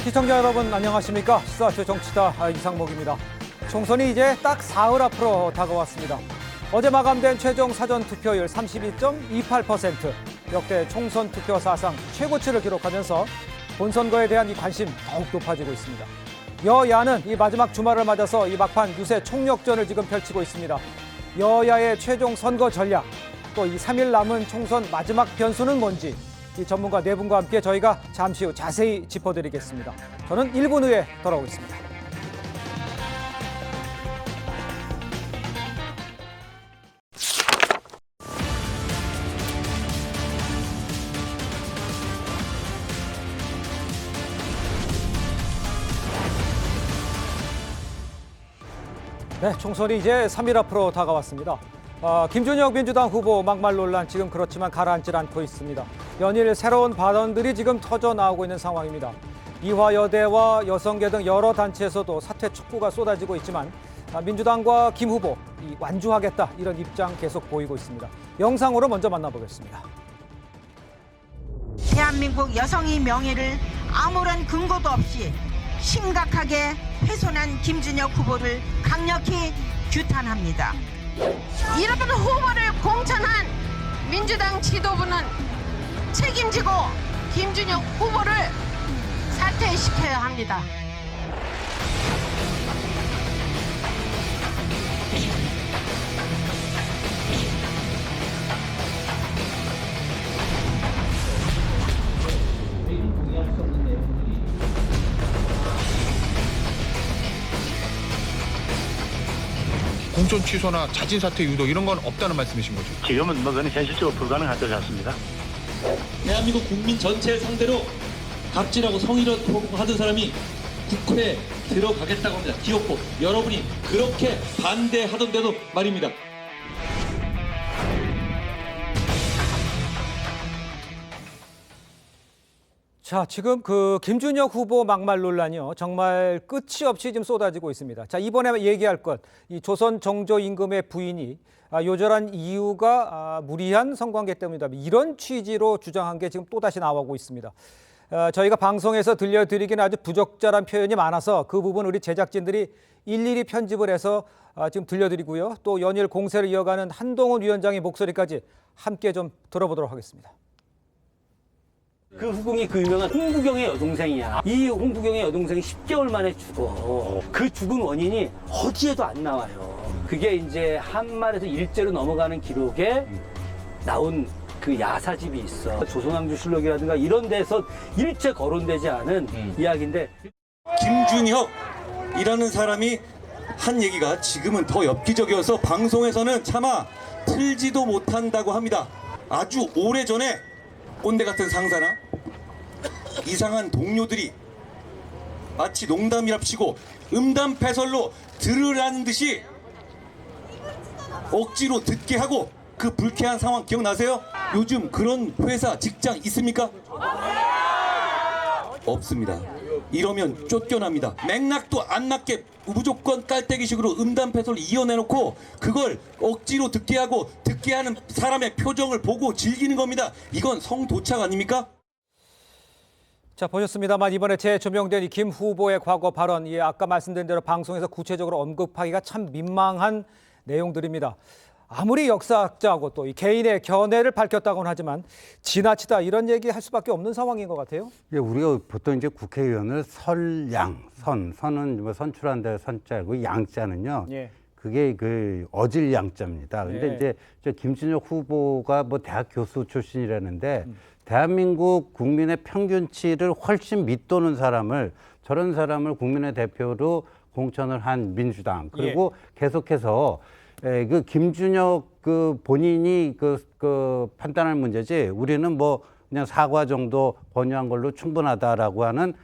시청자 여러분 안녕하십니까? 시사쇼 정치다 이상목입니다. 총선이 이제 딱 사흘 앞으로 다가왔습니다. 어제 마감된 최종 사전 투표율 32.28%, 역대 총선 투표 사상 최고치를 기록하면서 본선거에 대한 이 관심 더욱 높아지고 있습니다. 여야는 이 마지막 주말을 맞아서 이 막판 유세 총력전을 지금 펼치고 있습니다. 여야의 최종 선거 전략, 또 이 3일 남은 총선 마지막 변수는 뭔지 이 전문가 네 분과 함께 저희가 잠시 후 자세히 짚어드리겠습니다. 저는 1분 후에 돌아오겠습니다. 네, 총선이 이제 3일 앞으로 다가왔습니다. 김준혁 민주당 후보 막말 논란 지금 그렇지만 가라앉질 않고 있습니다. 연일 새로운 발언들이 지금 터져 나오고 있는 상황입니다. 이화여대와 여성계 등 여러 단체에서도 사퇴 촉구가 쏟아지고 있지만 민주당과 김 후보 완주하겠다 이런 입장 계속 보이고 있습니다. 영상으로 먼저 만나보겠습니다. 대한민국 여성의 명예를 아무런 근거도 없이 심각하게 훼손한 김준혁 후보를 강력히 규탄합니다. 이런 후보를 공천한 민주당 지도부는 책임지고 김준혁 후보를 사퇴시켜야 합니다. 공천 취소나 자진 사퇴 유도 이런 건 없다는 말씀이신 거죠? 지금은 그건 현실적으로 불가능할 것 같습니다. 대한민국 국민 전체를 상대로 갑질하고 성희롱 하던 사람이 국회에 들어가겠다고 합니다. 기어코 여러분이 그렇게 반대하던데도 말입니다. 자, 지금 김준혁 후보 막말 논란이요. 정말 끝이 없이 지금 쏟아지고 있습니다. 자, 이번에 얘기할 것, 이 조선 정조 임금의 부인이 요절한 이유가 무리한 성관계 때문이다. 이런 취지로 주장한 게 지금 또다시 나오고 있습니다. 저희가 방송에서 들려드리기는 아주 부적절한 표현이 많아서 그 부분 우리 제작진들이 일일이 편집을 해서 지금 들려드리고요. 또 연일 공세를 이어가는 한동훈 위원장의 목소리까지 함께 좀 들어보도록 하겠습니다. 그 후궁이 그 유명한 홍구경의 여동생이야. 이 홍구경의 여동생이 10개월 만에 죽어. 그 죽은 원인이 어디에도 안 나와요. 그게 이제 한말에서 일제로 넘어가는 기록에 나온 그 야사집이 있어. 조선왕조실록이라든가 이런 데서 일제 거론되지 않은 이야기인데. 김준혁이라는 사람이 한 얘기가 지금은 더 엽기적이어서 방송에서는 차마 틀지도 못한다고 합니다. 아주 오래전에 꼰대 같은 상사나 이상한 동료들이 마치 농담이랍시고 음담패설로 들으라는 듯이 억지로 듣게 하고 그 불쾌한 상황 기억나세요? 요즘 그런 회사, 직장 있습니까? 없습니다. 이러면 쫓겨납니다. 맥락도 안 맞게 무조건 깔때기식으로 음담패설을 이어내놓고 그걸 억지로 듣게 하고 듣게 하는 사람의 표정을 보고 즐기는 겁니다. 이건 성도착 아닙니까? 자, 보셨습니다만 이번에 재조명된 이 김 후보의 과거 발언, 아까 말씀드린 대로 방송에서 구체적으로 언급하기가 참 민망한 내용들입니다. 아무리 역사학자하고 또 이 개인의 견해를 밝혔다고는 하지만 지나치다 이런 얘기 할 수밖에 없는 상황인 것 같아요. 예, 우리가 보통 이제 국회의원을 선은 뭐 선출한다 선자고 양자는요. 예. 그게 그 어질 양자입니다. 근데 예. 이제 저 김준혁 후보가 뭐 대학 교수 출신이라는데 대한민국 국민의 평균치를 훨씬 밑도는 사람을 저런 사람을 국민의 대표로 공천을 한 민주당 그리고 계속해서 그 김준혁 그 본인이 그 판단할 문제지 우리는 뭐 그냥 사과 정도 권유한 걸로 충분하다라고 하는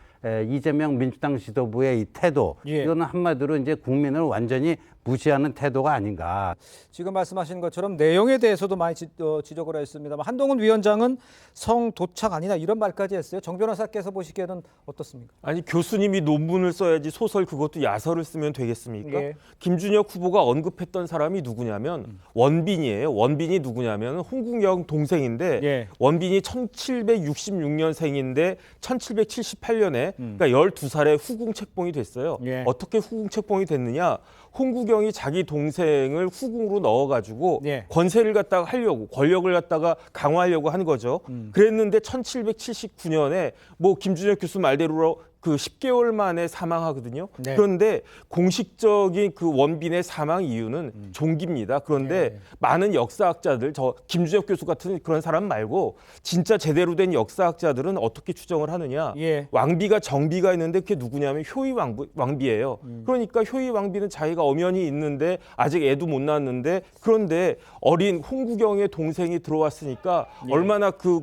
이재명 민주당 지도부의 이 태도 이거는 한마디로 이제 국민을 완전히 무시하는 태도가 아닌가. 지금 말씀하신 것처럼 내용에 대해서도 많이 지적을 했습니다만 한동훈 위원장은 성도착 아니냐 이런 말까지 했어요. 정 변호사께서 보시기에는 어떻습니까? 아니 교수님이 논문을 써야지 소설 그것도 야설을 쓰면 되겠습니까? 예. 김준혁 후보가 언급했던 사람이 누구냐면 원빈이에요. 원빈이 누구냐면 홍국영 동생인데 예. 원빈이 1766년생인데 1778년에 그러니까 12살에 후궁책봉이 됐어요. 예. 어떻게 후궁책봉이 됐느냐? 홍국영이 자기 동생을 후궁으로 넣어가지고 예. 권세를 갖다가 하려고 권력을 갖다가 강화하려고 한 거죠. 그랬는데 1779년에 뭐 김준혁 교수 말대로 그 10개월 만에 사망하거든요. 네. 그런데 공식적인 그 원빈의 사망 이유는 종기입니다. 그런데 많은 역사학자들, 저 김준혁 교수 같은 그런 사람 말고 진짜 제대로 된 역사학자들은 어떻게 추정을 하느냐. 예. 왕비가 정비가 있는데 그게 누구냐면 효의 왕비예요. 그러니까 효의 왕비는 자기가 엄연히 있는데 아직 애도 못 낳았는데 그런데 어린 홍국영의 동생이 들어왔으니까 얼마나 그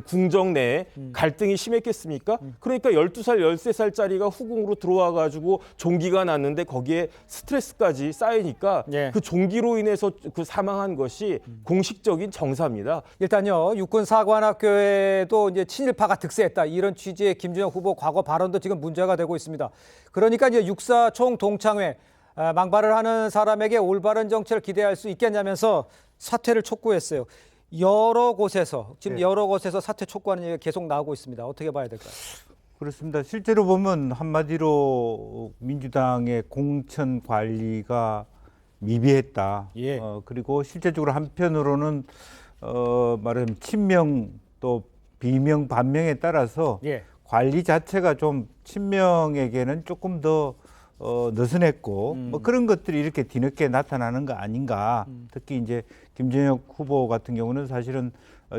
궁정 내에 갈등이 심했겠습니까? 그러니까 12살, 13살짜리가 후궁으로 들어와가지고 종기가 났는데 거기에 스트레스까지 쌓이니까 예. 그 종기로 인해서 그 사망한 것이 공식적인 정사입니다. 일단요 육군사관학교에도 이제 친일파가 득세했다 이런 취지의 김준혁 후보 과거 발언도 지금 문제가 되고 있습니다. 그러니까 이제 육사 총동창회 망발을 하는 사람에게 올바른 정치를 기대할 수 있겠냐면서 사퇴를 촉구했어요. 여러 곳에서 지금 여러 곳에서 사퇴 촉구하는 얘기가 계속 나오고 있습니다. 어떻게 봐야 될까요? 그렇습니다. 실제로 보면 한마디로 민주당의 공천 관리가 미비했다. 예. 그리고 실제적으로 한편으로는 말하자면 친명 또 비명 반명에 따라서 예. 관리 자체가 좀 친명에게는 조금 더 느슨했고 뭐 그런 것들이 이렇게 뒤늦게 나타나는 거 아닌가. 특히 이제 김준혁 후보 같은 경우는 사실은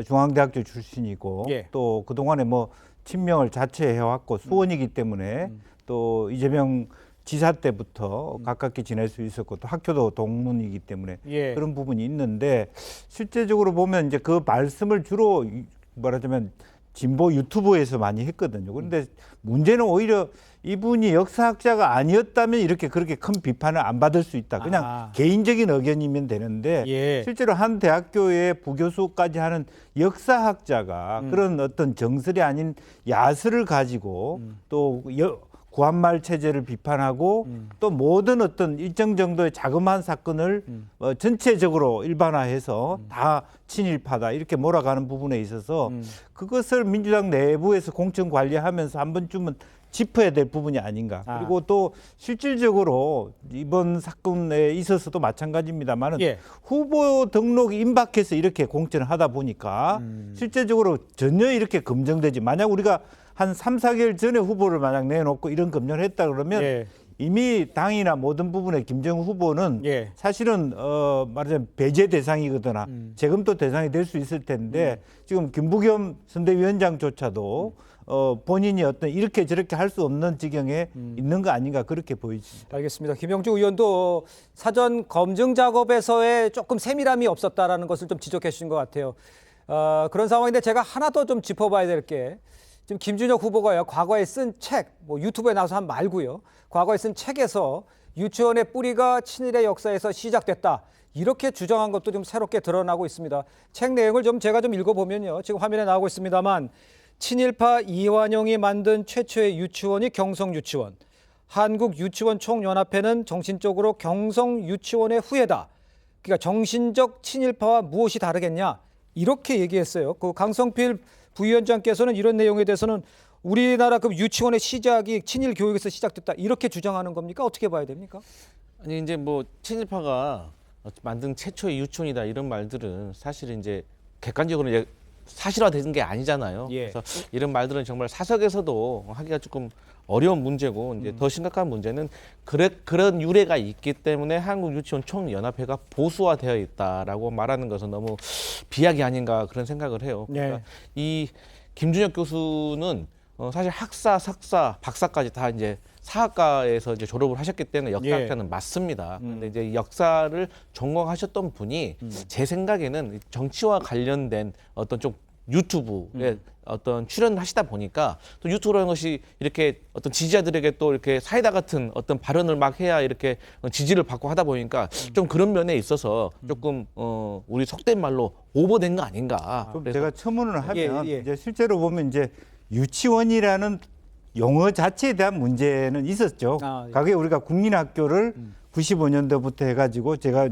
중앙대학교 출신이고 예. 또 그동안에 뭐 친명을 자처해왔고 수원이기 때문에 또 이재명 지사 때부터 가깝게 지낼 수 있었고 또 학교도 동문이기 때문에 예. 그런 부분이 있는데 실제적으로 보면 이제 그 말씀을 주로 말하자면 진보 유튜브에서 많이 했거든요. 그런데 문제는 오히려 이분이 역사학자가 아니었다면 이렇게 그렇게 큰 비판을 안 받을 수 있다. 그냥 개인적인 의견이면 되는데 예. 실제로 한 대학교의 부교수까지 하는 역사학자가 그런 어떤 정설이 아닌 야설을 가지고 또 구한말 체제를 비판하고 또 모든 어떤 일정 정도의 자그마한 사건을 전체적으로 일반화해서 다 친일파다 이렇게 몰아가는 부분에 있어서 그것을 민주당 내부에서 공천 관리하면서 한 번쯤은 짚어야 될 부분이 아닌가. 그리고 또 실질적으로 이번 사건에 있어서도 마찬가지입니다만은 예. 후보 등록이 임박해서 이렇게 공천을 하다 보니까 실제적으로 전혀 이렇게 검증되지. 만약 우리가 한 3, 4개월 전에 후보를 만약 내놓고 이런 검증을 했다 그러면 예. 이미 당이나 모든 부분에 김정은 후보는 예. 사실은 말하자면 배제 대상이거나 재검토 대상이 될 수 있을 텐데 지금 김부겸 선대위원장조차도 본인이 어떤 이렇게 저렇게 할 수 없는 지경에 있는 거 아닌가 그렇게 보이십니다. 알겠습니다. 김영주 의원도 사전 검증 작업에서의 조금 세밀함이 없었다라는 것을 좀 지적해 주신 것 같아요. 그런 상황인데 제가 하나 더 좀 짚어봐야 될 게 지금 김준혁 후보가요 과거에 쓴 책, 뭐 유튜브에 나와서 한 말고요. 과거에 쓴 책에서 유치원의 뿌리가 친일의 역사에서 시작됐다. 이렇게 주장한 것도 좀 새롭게 드러나고 있습니다. 책 내용을 좀 제가 좀 읽어보면요. 지금 화면에 나오고 있습니다만 친일파 이완용이 만든 최초의 유치원이 경성유치원. 한국유치원총연합회는 정신적으로 경성유치원의 후예다. 그러니까 정신적 친일파와 무엇이 다르겠냐. 이렇게 얘기했어요. 그 강성필 부위원장께서는 이런 내용에 대해서는 우리나라 그 유치원의 시작이 친일 교육에서 시작됐다. 이렇게 주장하는 겁니까? 어떻게 봐야 됩니까? 아니 이제 뭐 친일파가 만든 최초의 유치원이다 이런 말들은 사실 이제 객관적으로 이제 사실화되는 게 아니잖아요. 예. 그래서 이런 말들은 정말 사석에서도 하기가 조금 어려운 문제고 이제 더 심각한 문제는 그런 유래가 있기 때문에 한국유치원총연합회가 보수화되어 있다라고 말하는 것은 너무 비약이 아닌가 그런 생각을 해요. 그러니까 이 김준혁 교수는 사실 학사, 석사, 박사까지 다 이제 사학과에서 이제 졸업을 하셨기 때문에 역사학자는 맞습니다. 근데 이제 역사를 전공하셨던 분이 제 생각에는 정치와 관련된 어떤 좀 유튜브에 어떤 출연을 하시다 보니까 또 유튜브라는 것이 이렇게 어떤 지지자들에게 또 이렇게 사이다 같은 어떤 발언을 막 해야 이렇게 지지를 받고 하다 보니까 좀 그런 면에 있어서 조금 우리 속된 말로 오버된 거 아닌가. 좀 그래서 제가 첨언을 하면 예. 이제 실제로 보면 이제 유치원이라는 용어 자체에 대한 문제는 있었죠. 예. 가게 우리가 국민학교를 95년도부터 해가지고 제가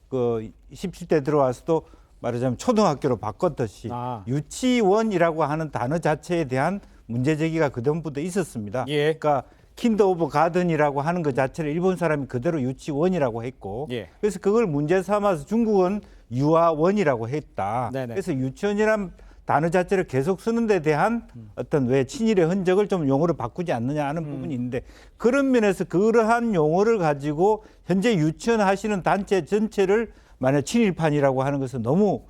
그 17대 들어와서도 말하자면 초등학교로 바꿨듯이 유치원이라고 하는 단어 자체에 대한 문제 제기가 그전부터 있었습니다. 그러니까 킨더 오브 가든이라고 하는 것 자체를 일본 사람이 그대로 유치원이라고 했고 그래서 그걸 문제 삼아서 중국은 유아원이라고 했다. 그래서 유치원이란 단어 자체를 계속 쓰는 데 대한 어떤 왜 친일의 흔적을 좀 용어로 바꾸지 않느냐 하는 부분이 있는데 그런 면에서 그러한 용어를 가지고 현재 유치원 하시는 단체 전체를 만약 친일판이라고 하는 것은 너무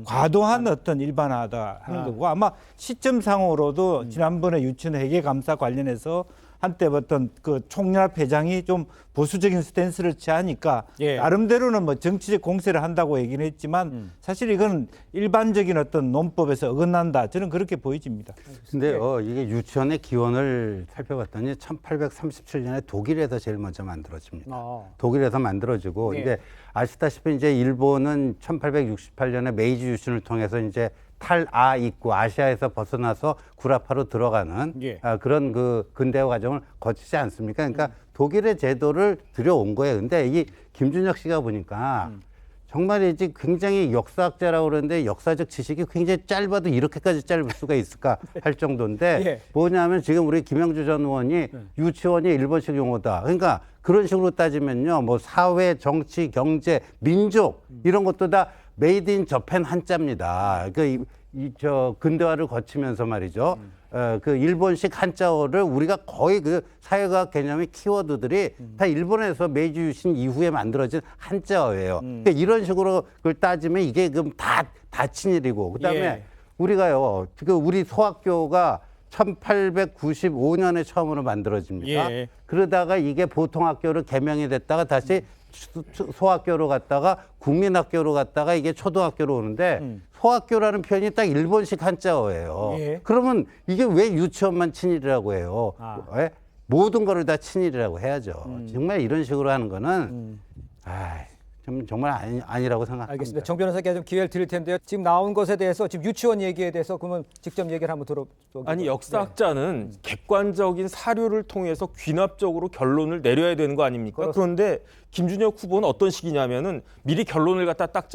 과도한 어떤 일반화다 하는 거고 아마 시점상으로도 지난번에 유치원 회계 감사 관련해서 한때 어떤 그 총연합 회장이 좀 보수적인 스탠스를 취하니까 나름대로는 뭐 정치적 공세를 한다고 얘기는 했지만 사실 이건 일반적인 어떤 논법에서 어긋난다. 저는 그렇게 보여집니다. 근데 이게 유치원의 기원을 살펴봤더니 1837년에 독일에서 제일 먼저 만들어집니다. 독일에서 만들어지고 이제 아시다시피 이제 일본은 1868년에 메이지 유신을 통해서 이제 탈아 있고 아시아에서 벗어나서 구라파로 들어가는 그런 그 근대화 과정을 거치지 않습니까? 그러니까 독일의 제도를 들여온 거예요. 근데 이 김준혁 씨가 보니까 정말이지 굉장히 역사학자라고 그러는데 역사적 지식이 굉장히 짧아도 이렇게까지 짧을 수가 있을까 할 정도인데 뭐냐면 지금 우리 김영주 전 의원이 유치원이 일본식 용어다. 그러니까 그런 식으로 따지면요. 뭐 사회, 정치, 경제, 민족 이런 것도 다 메이드 인 저펜 한자입니다. 저 근대화를 거치면서 말이죠. 그 일본식 한자어를 우리가 거의 그 사회과학 개념의 키워드들이 다 일본에서 메이지 유신 이후에 만들어진 한자어예요. 그러니까 이런 식으로 그걸 따지면 이게 그럼 다 친일이고 그다음에 우리가요. 그 우리 소학교가 1895년에 처음으로 만들어집니다. 그러다가 이게 보통학교로 개명이 됐다가 다시 소학교로 갔다가 국민학교로 갔다가 이게 초등학교로 오는데 소학교라는 표현이 딱 일본식 한자어예요. 그러면 이게 왜 유치원만 친일이라고 해요? 모든 거를 다 친일이라고 해야죠. 정말 이런 식으로 하는 거는 정말 아니라고 생각합니다. 알겠습니다. 정 변호사께 좀 기회를 드릴 텐데요. 지금 나온 것에 대해서 지금 유치원 얘기에 대해서 그러면 직접 얘기를 한번 아니 역사학자는 객관적인 사료를 통해서 귀납적으로 결론을 내려야 되는 거 아닙니까? 그런데 김준혁 후보는 어떤 식이냐면은 미리 결론을 갖다 딱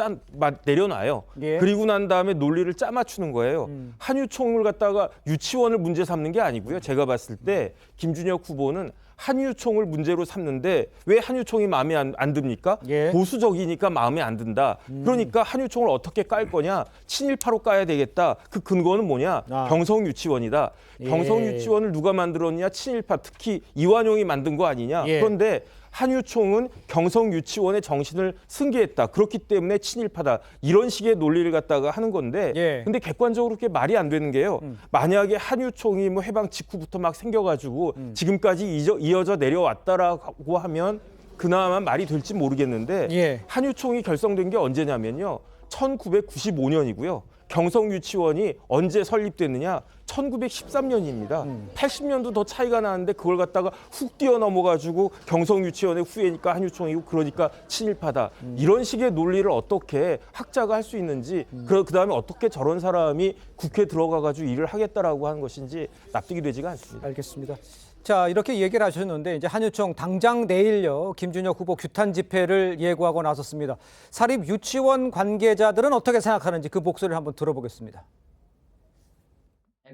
내려놔요. 그리고 난 다음에 논리를 짜맞추는 거예요. 한유총을 갖다가 유치원을 문제 삼는 게 아니고요. 제가 봤을 때 김준혁 후보는 한유총을 문제로 삼는데 왜 한유총이 마음에 안 듭니까? 보수적이니까 마음에 안 든다. 그러니까 한유총을 어떻게 깔 거냐? 친일파로 까야 되겠다. 그 근거는 뭐냐? 경성유치원이다. 경성유치원을 누가 만들었냐? 친일파, 특히 이완용이 만든 거 아니냐? 그런데 한유총은 경성유치원의 정신을 승계했다. 그렇기 때문에 친일파다. 이런 식의 논리를 갖다가 하는 건데 근데 객관적으로 그게 말이 안 되는 게요. 만약에 한유총이 뭐 해방 직후부터 막 생겨가지고 지금까지 이어져 내려왔다라고 하면 그나마 말이 될지 모르겠는데 한유총이 결성된 게 언제냐면요. 1995년이고요. 경성유치원이 언제 설립됐느냐? 1913년입니다. 80년도 더 차이가 나는데 그걸 갖다가 훅 뛰어넘어가지고 경성유치원의 후예니까 한유총이고 그러니까 친일파다. 이런 식의 논리를 어떻게 학자가 할 수 있는지 그다음에 어떻게 저런 사람이 국회에 들어가가지고 일을 하겠다라고 하는 것인지 납득이 되지가 않습니다. 알겠습니다. 자, 이렇게 얘기를 하셨는데 이제 한유총 당장 내일요 김준혁 후보 규탄 집회를 예고하고 나섰습니다. 사립 유치원 관계자들은 어떻게 생각하는지 그 목소리를 한번 들어보겠습니다.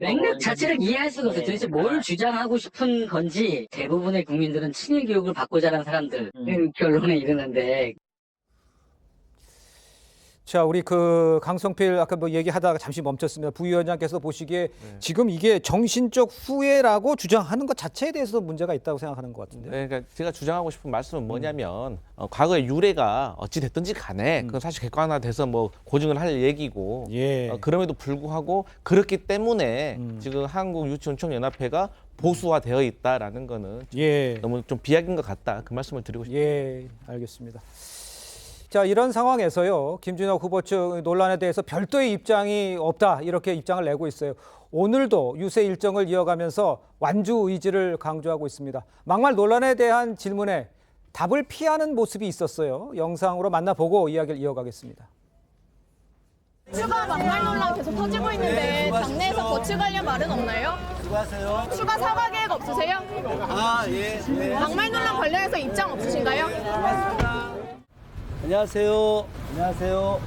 맥락 자체를 이해할 수가 없어요. 도대체 뭘 주장하고 싶은 건지 대부분의 국민들은 친일 교육을 받고 자란 사람들은 결론에 이르는데. 자, 우리 그 강성필 아까 뭐 얘기하다가 잠시 멈췄습니다. 부위원장께서 보시기에 지금 이게 정신적 후회라고 주장하는 것 자체에 대해서 문제가 있다고 생각하는 것 같은데. 그러니까 제가 주장하고 싶은 말씀은 뭐냐면 과거의 유래가 어찌 됐든지 간에 그건 사실 객관화돼서 뭐 고증을 할 얘기고 그럼에도 불구하고 그렇기 때문에 지금 한국유치원총연합회가 보수화되어 있다라는 거는 너무 좀 비약인 것 같다. 그 말씀을 드리고 싶습니다. 알겠습니다. 자, 이런 상황에서요. 김준혁 후보 측 논란에 대해서 별도의 입장이 없다. 이렇게 입장을 내고 있어요. 오늘도 유세 일정을 이어가면서 완주 의지를 강조하고 있습니다. 막말 논란에 대한 질문에 답을 피하는 모습이 있었어요. 영상으로 만나보고 이야기를 이어가겠습니다. 추가 막말 논란 계속 터지고 있는데 당내에서 거치관련 말은 없나요? 수고하세요. 추가 사과 계획 없으세요? 예. 막말 논란 관련해서 입장 없으신가요? 안녕하세요. 안녕하세요.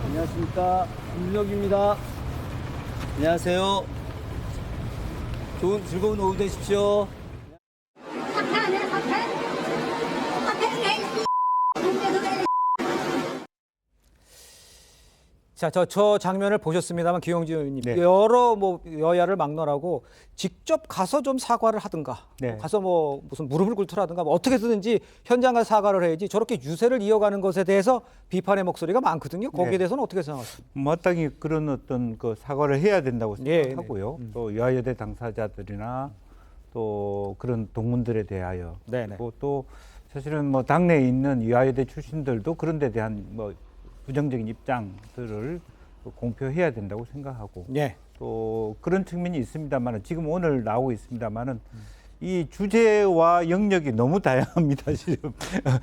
안녕하십니까. 김준혁입니다. 안녕하세요. 좋은 즐거운 오후 되십시오. 자, 저 장면을 보셨습니다만 기용진 의원님, 네. 여러 여야를 막론하고 직접 가서 좀 사과를 하든가, 네. 가서 무슨 무릎을 꿇더라든가 어떻게 해서든지 현장 가서 사과를 해야지 저렇게 유세를 이어가는 것에 대해서 비판의 목소리가 많거든요. 거기에 네. 대해서는 어떻게 생각하십니까? 마땅히 그런 어떤 그 사과를 해야 된다고 예, 생각하고요. 또 여야여대 당사자들이나 또 그런 동문들에 대하여 네네. 그리고 또 사실은 뭐 당내에 있는 여야여대 출신들도 그런 데 대한 뭐 부정적인 입장들을 공표해야 된다고 생각하고 예. 또 그런 측면이 있습니다만은 지금 오늘 나오고 있습니다만은 이 주제와 영역이 너무 다양합니다. 지금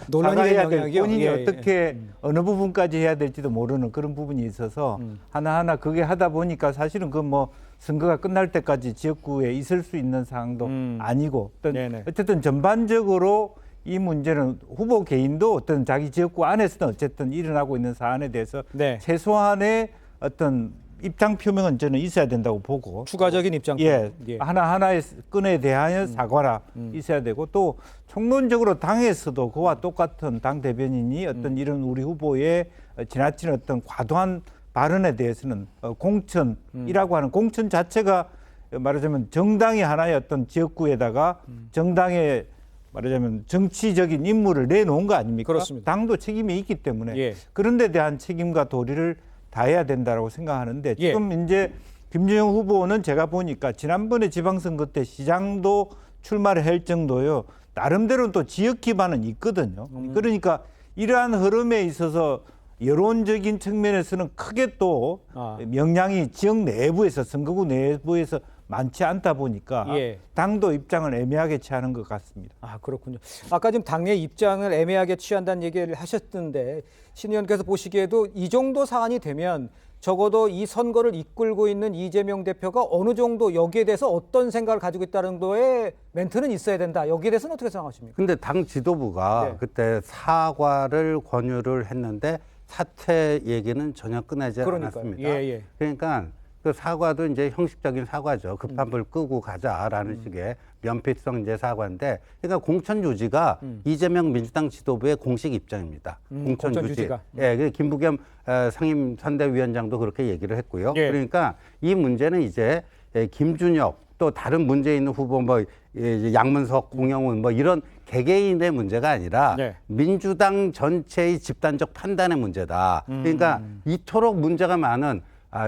논란이 사과해야 된 될 영역이요? 본인이 예, 예. 어떻게 어느 부분까지 해야 될지도 모르는 그런 부분이 있어서 하나하나 그게 하다 보니까 사실은 그 뭐 선거가 끝날 때까지 지역구에 있을 수 있는 사항도 아니고 어쨌든 전반적으로 이 문제는 후보 개인도 어떤 자기 지역구 안에서는 어쨌든 일어나고 있는 사안에 대해서 최소한의 어떤 입장 표명은 저는 있어야 된다고 보고 추가적인 입장 표명. 예, 하나하나의 건에 대하여 사과라 있어야 되고 또 총론적으로 당에서도 그와 똑같은 당 대변인이 어떤 이런 우리 후보의 지나친 어떤 과도한 발언에 대해서는 공천이라고 하는 공천 자체가 말하자면 정당이 하나의 어떤 지역구에다가 정당의 말하자면 정치적인 임무를 내놓은 거 아닙니까? 그렇습니다. 당도 책임이 있기 때문에 예. 그런 데 대한 책임과 도리를 다해야 된다고 생각하는데 예. 지금 이제 김준영 후보는 제가 보니까 지난번에 지방선거 때 시장도 출마를 할 정도요. 나름대로는 또 지역 기반은 있거든요. 그러니까 이러한 흐름에 있어서 여론적인 측면에서는 크게 또 영향이 지역 내부에서 선거구 내부에서 많지 않다 보니까 예. 당도 입장을 애매하게 취하는 것 같습니다. 아, 그렇군요. 아까 지금 당내 입장을 애매하게 취한다는 얘기를 하셨는데 신 의원께서 보시기에도 이 정도 사안이 되면 적어도 이 선거를 이끌고 있는 이재명 대표가 어느 정도 여기에 대해서 어떤 생각을 가지고 있다는 정도의 멘트는 있어야 된다. 여기에 대해서는 어떻게 생각하십니까? 근데 당 지도부가 그때 사과를 권유를 했는데 사퇴 얘기는 전혀 꺼내지 않았습니다. 예. 그러니까 그 사과도 이제 형식적인 사과죠. 급한 불 끄고 가자라는 식의 면피성 이제 사과인데, 그러니까 공천 유지가 이재명 민주당 지도부의 공식 입장입니다. 공천 유지. 예, 그 김부겸 상임 선대위원장도 그렇게 얘기를 했고요. 예. 그러니까 이 문제는 이제 김준혁 또 다른 문제 있는 후보 뭐 양문석, 공영훈 뭐 이런 개개인의 문제가 아니라 민주당 전체의 집단적 판단의 문제다. 그러니까 이토록 문제가 많은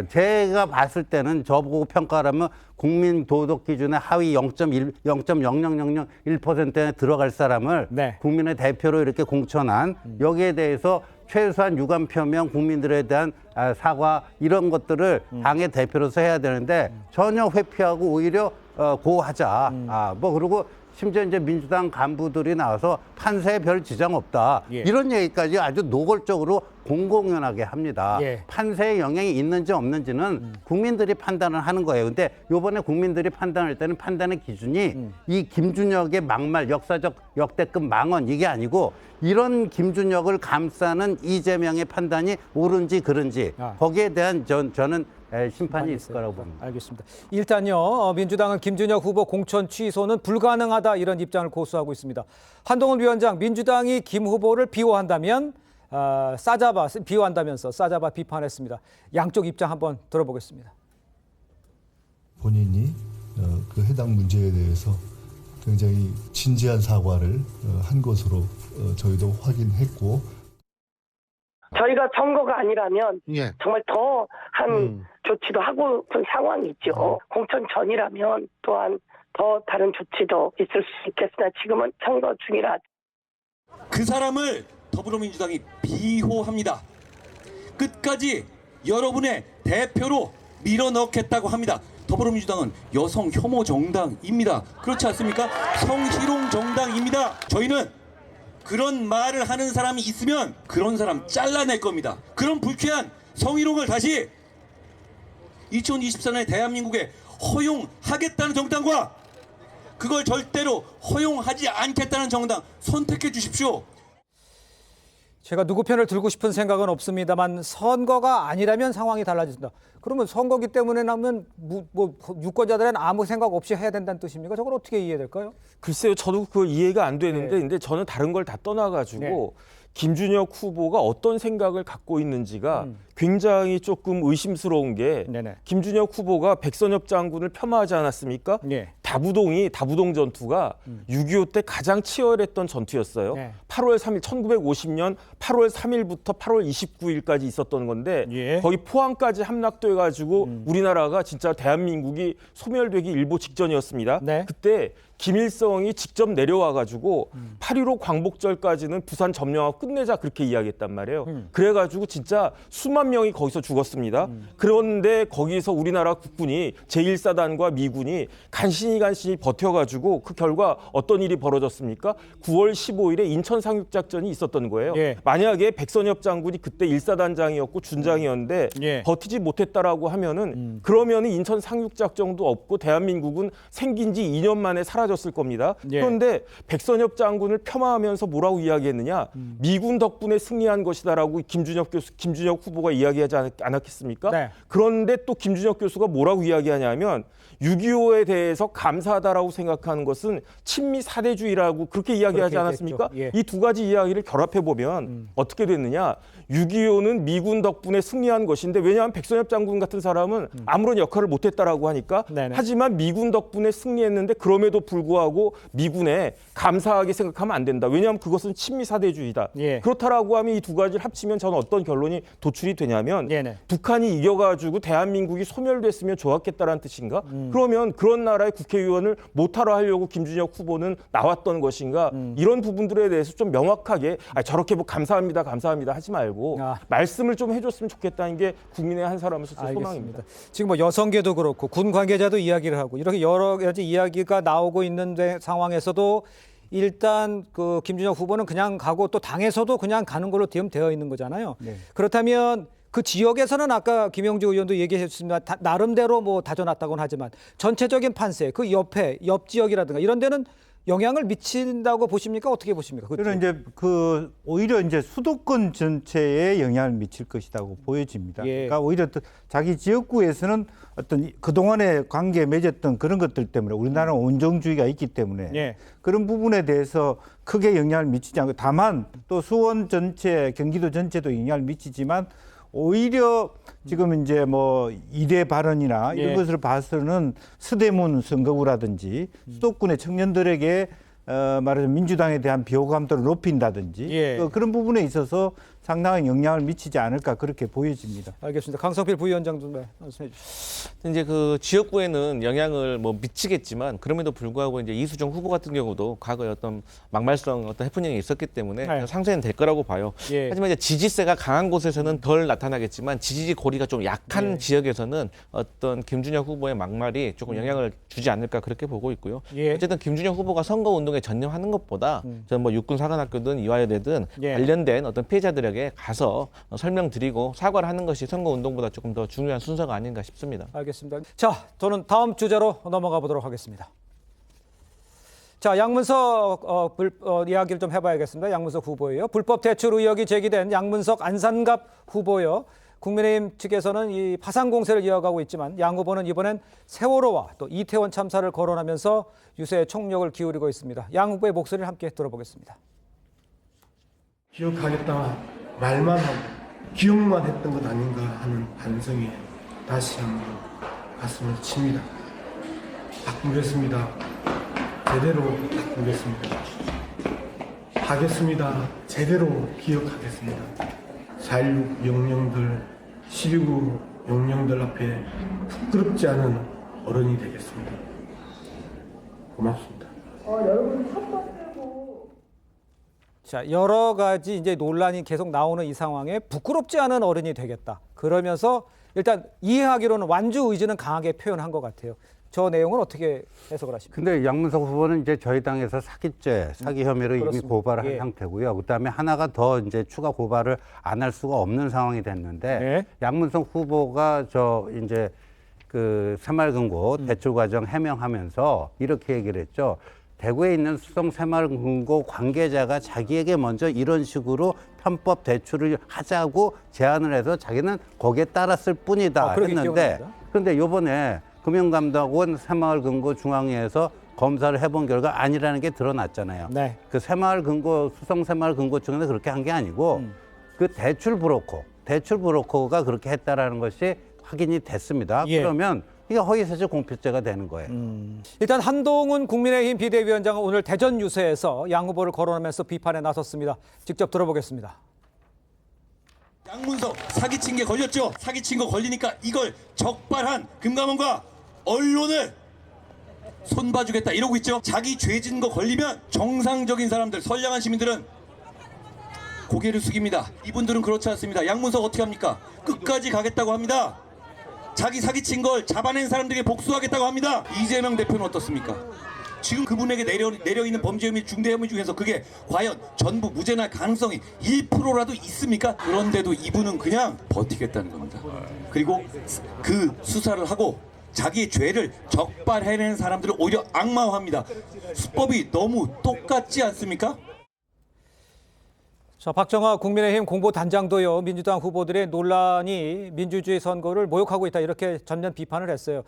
제가 봤을 때는 저보고 평가하라면 국민 도덕 기준의 하위 0.0001%에 들어갈 사람을 국민의 대표로 이렇게 공천한 여기에 대해서 최소한 유감 표명, 국민들에 대한 사과 이런 것들을 당의 대표로서 해야 되는데 전혀 회피하고 오히려 고하자. 뭐 그리고 심지어 이제 민주당 간부들이 나와서 판세에 별 지장 없다. 이런 얘기까지 아주 노골적으로 공공연하게 합니다. 판세에 영향이 있는지 없는지는 국민들이 판단을 하는 거예요. 근데 요번에 국민들이 판단할 때는 판단의 기준이 이 김준혁의 막말, 역사적 역대급 망언 이게 아니고 이런 김준혁을 감싸는 이재명의 판단이 옳은지 그른지 거기에 대한 저는 심판이 있을 거라고 봅니다. 알겠습니다. 일단요, 민주당은 김준혁 후보 공천 취소는 불가능하다 이런 입장을 고수하고 있습니다. 한동훈 위원장, 민주당이 김 후보를 비호한다면 비호한다면서 싸잡아 비판했습니다. 양쪽 입장 한번 들어보겠습니다. 본인이 그 해당 문제에 대해서 굉장히 진지한 사과를 한 것으로 저희도 확인했고, 저희가 선거가 아니라면 정말 더한 조치도 하고 그런 상황이 있죠. 공천 전이라면 또한 더 다른 조치도 있을 수 있겠으나 지금은 선거 중이라. 그 사람을 더불어민주당이 비호합니다. 끝까지 여러분의 대표로 밀어넣겠다고 합니다. 더불어민주당은 여성 혐오 정당입니다. 그렇지 않습니까? 성희롱 정당입니다. 저희는 그런 말을 하는 사람이 있으면 그런 사람 잘라낼 겁니다. 그런 불쾌한 성희롱을 다시 2024년에 대한민국에 허용하겠다는 정당과 그걸 절대로 허용하지 않겠다는 정당 선택해 주십시오. 제가 누구 편을 들고 싶은 생각은 없습니다만 선거가 아니라면 상황이 달라진다. 그러면 선거기 때문에 나면 뭐 유권자들은 아무 생각 없이 해야 된다는 뜻입니까? 저걸 어떻게 이해될까요? 글쎄요, 저도 그거 이해가 안 되는데, 근데 저는 다른 걸 다 떠나가지고 김준혁 후보가 어떤 생각을 갖고 있는지가 굉장히 조금 의심스러운 게 김준혁 후보가 백선엽 장군을 폄하하지 않았습니까? 다부동 전투가 6.25 때 가장 치열했던 전투였어요. 8월 3일 1950년 8월 3일부터 8월 29일까지 있었던 건데 거의 포항까지 함락돼가지고 우리나라가 진짜 대한민국이 소멸되기 일보 직전이었습니다. 그때 김일성이 직접 내려와가지고 8.15 광복절까지는 부산 점령하고 끝내자 그렇게 이야기했단 말이에요. 그래가지고 진짜 수만 명이 거기서 죽었습니다. 그런데 거기서 우리나라 국군이 제1사단과 미군이 간신히 버텨가지고 그 결과 어떤 일이 벌어졌습니까? 9월 15일에 인천 상륙작전이 있었던 거예요. 만약에 백선엽 장군이 그때 1사단장이었고 준장이었는데 버티지 못했다라고 하면은 그러면은 인천 상륙작전도 없고 대한민국은 생긴 지 2년 만에 사라졌을 겁니다. 그런데 백선엽 장군을 폄하하면서 뭐라고 이야기했느냐? 미군 덕분에 승리한 것이다라고 김준혁 후보가 이야기하지 않았겠습니까? 그런데 또 김준혁 교수가 뭐라고 이야기하냐면 6.25에 대해서 감사하다라고 생각하는 것은 친미 사대주의라고 그렇게 이야기하지 않았습니까? 이 두 가지 이야기를 결합해 보면 어떻게 됐느냐? 6.25는 미군 덕분에 승리한 것인데 왜냐하면 백선엽 장군 같은 사람은 아무런 역할을 못했다라고 하니까 하지만 미군 덕분에 승리했는데 그럼에도 불구하고 미군에 감사하게 생각하면 안 된다. 왜냐하면 그것은 친미 사대주의다. 그렇다라고 하면 이 두 가지를 합치면 저는 어떤 결론이 도출이 되냐면 북한이 이겨가지고 대한민국이 소멸됐으면 좋았겠다라는 뜻인가? 그러면 그런 나라의 국회의원을 못하러 하려고 김준혁 후보는 나왔던 것인가? 이런 부분들에 대해서 좀 명확하게 저렇게 뭐 감사합니다 하지 말고 말씀을 좀 해줬으면 좋겠다는 게 국민의 한 사람으로서 소망입니다. 지금 뭐 여성계도 그렇고 군 관계자도 이야기를 하고 이렇게 여러 가지 이야기가 나오고 있는 상황에서도 일단 그 김준혁 후보는 그냥 가고 또 당에서도 그냥 가는 걸로 지금 되어 있는 거잖아요. 그렇다면 그 지역에서는 아까 김영주 의원도 얘기했습니다. 나름대로 뭐 다져놨다고는 하지만 전체적인 판세, 그 옆에 옆 지역이라든가 이런 데는 영향을 미친다고 보십니까? 어떻게 보십니까? 저는 이제 오히려 이제 수도권 전체에 영향을 미칠 것이라고 보여집니다. 그러니까 오히려 자기 지역구에서는 어떤 그동안에 관계에 맺었던 그런 것들 때문에 우리나라는 온정주의가 있기 때문에 그런 부분에 대해서 크게 영향을 미치지 않고 다만 또 수원 전체, 경기도 전체도 영향을 미치지만 오히려 지금 이제 뭐 이대 발언이나 이런 것을 봐서는 서대문 선거구라든지 수도권의 청년들에게 말하자면 민주당에 대한 비호감도를 높인다든지 그런 부분에 있어서 상당한 영향을 미치지 않을까 그렇게 보여집니다. 알겠습니다. 강성필 부위원장 좀 말씀해 주시죠. 이제 그 지역구에는 영향을 뭐 미치겠지만 그럼에도 불구하고 이제 이수정 후보 같은 경우도 과거에 어떤 막말성 어떤 해프닝이 있었기 때문에 상쇄는 될 거라고 봐요. 하지만 이제 지지세가 강한 곳에서는 덜 나타나겠지만 지지 고리가 좀 약한 지역에서는 어떤 김준혁 후보의 막말이 조금 영향을 주지 않을까 그렇게 보고 있고요. 어쨌든 김준혁 후보가 선거 운동에 전념하는 것보다 저는 뭐 육군 사관학교든 이화여대든 관련된 어떤 피해자들에게 가서 설명드리고 사과를 하는 것이 선거 운동보다 조금 더 중요한 순서가 아닌가 싶습니다. 알겠습니다. 자, 저는 다음 주제로 넘어가 보도록 하겠습니다. 자, 양문석 이야기를 좀 해봐야겠습니다. 양문석 후보예요. 불법 대출 의혹이 제기된 양문석 안산갑 후보요. 국민의힘 측에서는 이 파상 공세를 이어가고 있지만 양 후보는 이번엔 세월호와 또 이태원 참사를 거론하면서 유세에 총력을 기울이고 있습니다. 양 후보의 목소리를 함께 들어보겠습니다. 기억하겠다 말만 하고 기억만 했던 것 아닌가 하는 반성에 다시 한번 가슴을 칩니다. 바꾸겠습니다. 제대로 바꾸겠습니다. 하겠습니다. 제대로 기억하겠습니다. 4.16 영령들, 12.9 영령들 앞에 부끄럽지 않은 어른이 되겠습니다. 고맙습니다. 여러분 첫 번째고. 자, 여러 가지 이제 논란이 계속 나오는 이 상황에 부끄럽지 않은 어른이 되겠다. 그러면서 일단 이해하기로는 완주 의지는 강하게 표현한 것 같아요. 저 내용은 어떻게 해석을 하십니까? 근데 양문석 후보는 이제 저희 당에서 사기 혐의로 이미 그렇습니다. 고발을 한 예. 상태고요. 그다음에 하나가 더 이제 추가 고발을 안 할 수가 없는 상황이 됐는데 네. 양문석 후보가 저 이제 그 새마을금고 대출 과정 해명하면서 이렇게 얘기를 했죠. 대구에 있는 수성 새마을금고 관계자가 자기에게 먼저 이런 식으로 편법 대출을 하자고 제안을 해서 자기는 거기에 따랐을 뿐이다 그렇게 했는데 기억납니다. 그런데 요번에 금융감독원 새마을금고 중앙위에서 검사를 해본 결과 아니라는 게 드러났잖아요. 네. 그 새마을금고 수성 새마을금고 측에서 그렇게 한 게 아니고 그 대출 브로커가 그렇게 했다라는 것이 확인이 됐습니다. 예. 그러면 이게 허위사실 공표죄가 되는 거예요. 일단 한동훈 국민의힘 비대위원장은 오늘 대전 유세에서 양 후보를 거론하면서 비판에 나섰습니다. 직접 들어보겠습니다. 양문석 사기친 게 걸렸죠. 사기친 거 걸리니까 이걸 적발한 금감원과 언론을 손봐주겠다 이러고 있죠. 자기 죄진 거 걸리면 정상적인 사람들, 선량한 시민들은 고개를 숙입니다. 이분들은 그렇지 않습니다. 양문석 어떻게 합니까? 끝까지 가겠다고 합니다. 자기 사기친 걸 잡아낸 사람들에게 복수하겠다고 합니다. 이재명 대표는 어떻습니까? 지금 그분에게 내려있는 범죄 혐의, 중대 혐의 중에서 그게 과연 전부 무죄날 가능성이 1%라도 있습니까? 그런데도 이분은 그냥 버티겠다는 겁니다. 그리고 그 수사를 하고 자기의 죄를 적발해낸 사람들을 오히려 악마화합니다. 수법이 너무 똑같지 않습니까? 자, 박정아 국민의힘 공보단장도요. 민주당 후보들의 논란이 민주주의 선거를 모욕하고 있다 이렇게 전면 비판을 했어요.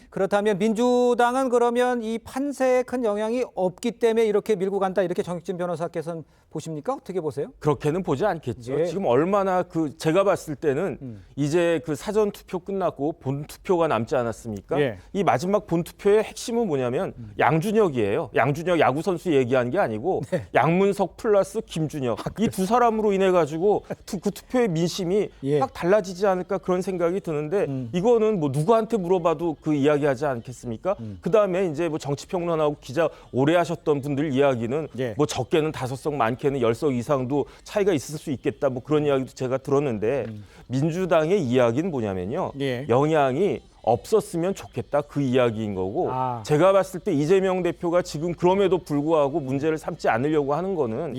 그렇다면 민주당은 그러면 이 판세에 큰 영향이 없기 때문에 이렇게 밀고 간다 이렇게 정익진 변호사께서는 보십니까? 어떻게 보세요? 그렇게는 보지 않겠죠. 예. 지금 얼마나 제가 봤을 때는 이제 그 사전 투표 끝났고 본 투표가 남지 않았습니까? 예. 이 마지막 본 투표의 핵심은 뭐냐면 양준혁이에요. 양준혁 야구 선수 얘기한 게 아니고 양문석 플러스 김준혁 이 두 사람으로 인해 가지고 그 투표의 민심이 확 달라지지 않을까 그런 생각이 드는데 이거는 뭐 누구한테 물어봐도 그 이야기하지 않겠습니까? 그 다음에 이제 뭐 정치평론하고 기자 오래 하셨던 분들 이야기는 뭐 적게는 5석 많게는 10석 이상도 차이가 있을 수 있겠다 뭐 그런 이야기도 제가 들었는데 민주당의 이야기는 뭐냐면요. 영향이 없었으면 좋겠다 그 이야기인 거고 제가 봤을 때 이재명 대표가 지금 그럼에도 불구하고 문제를 삼지 않으려고 하는 거는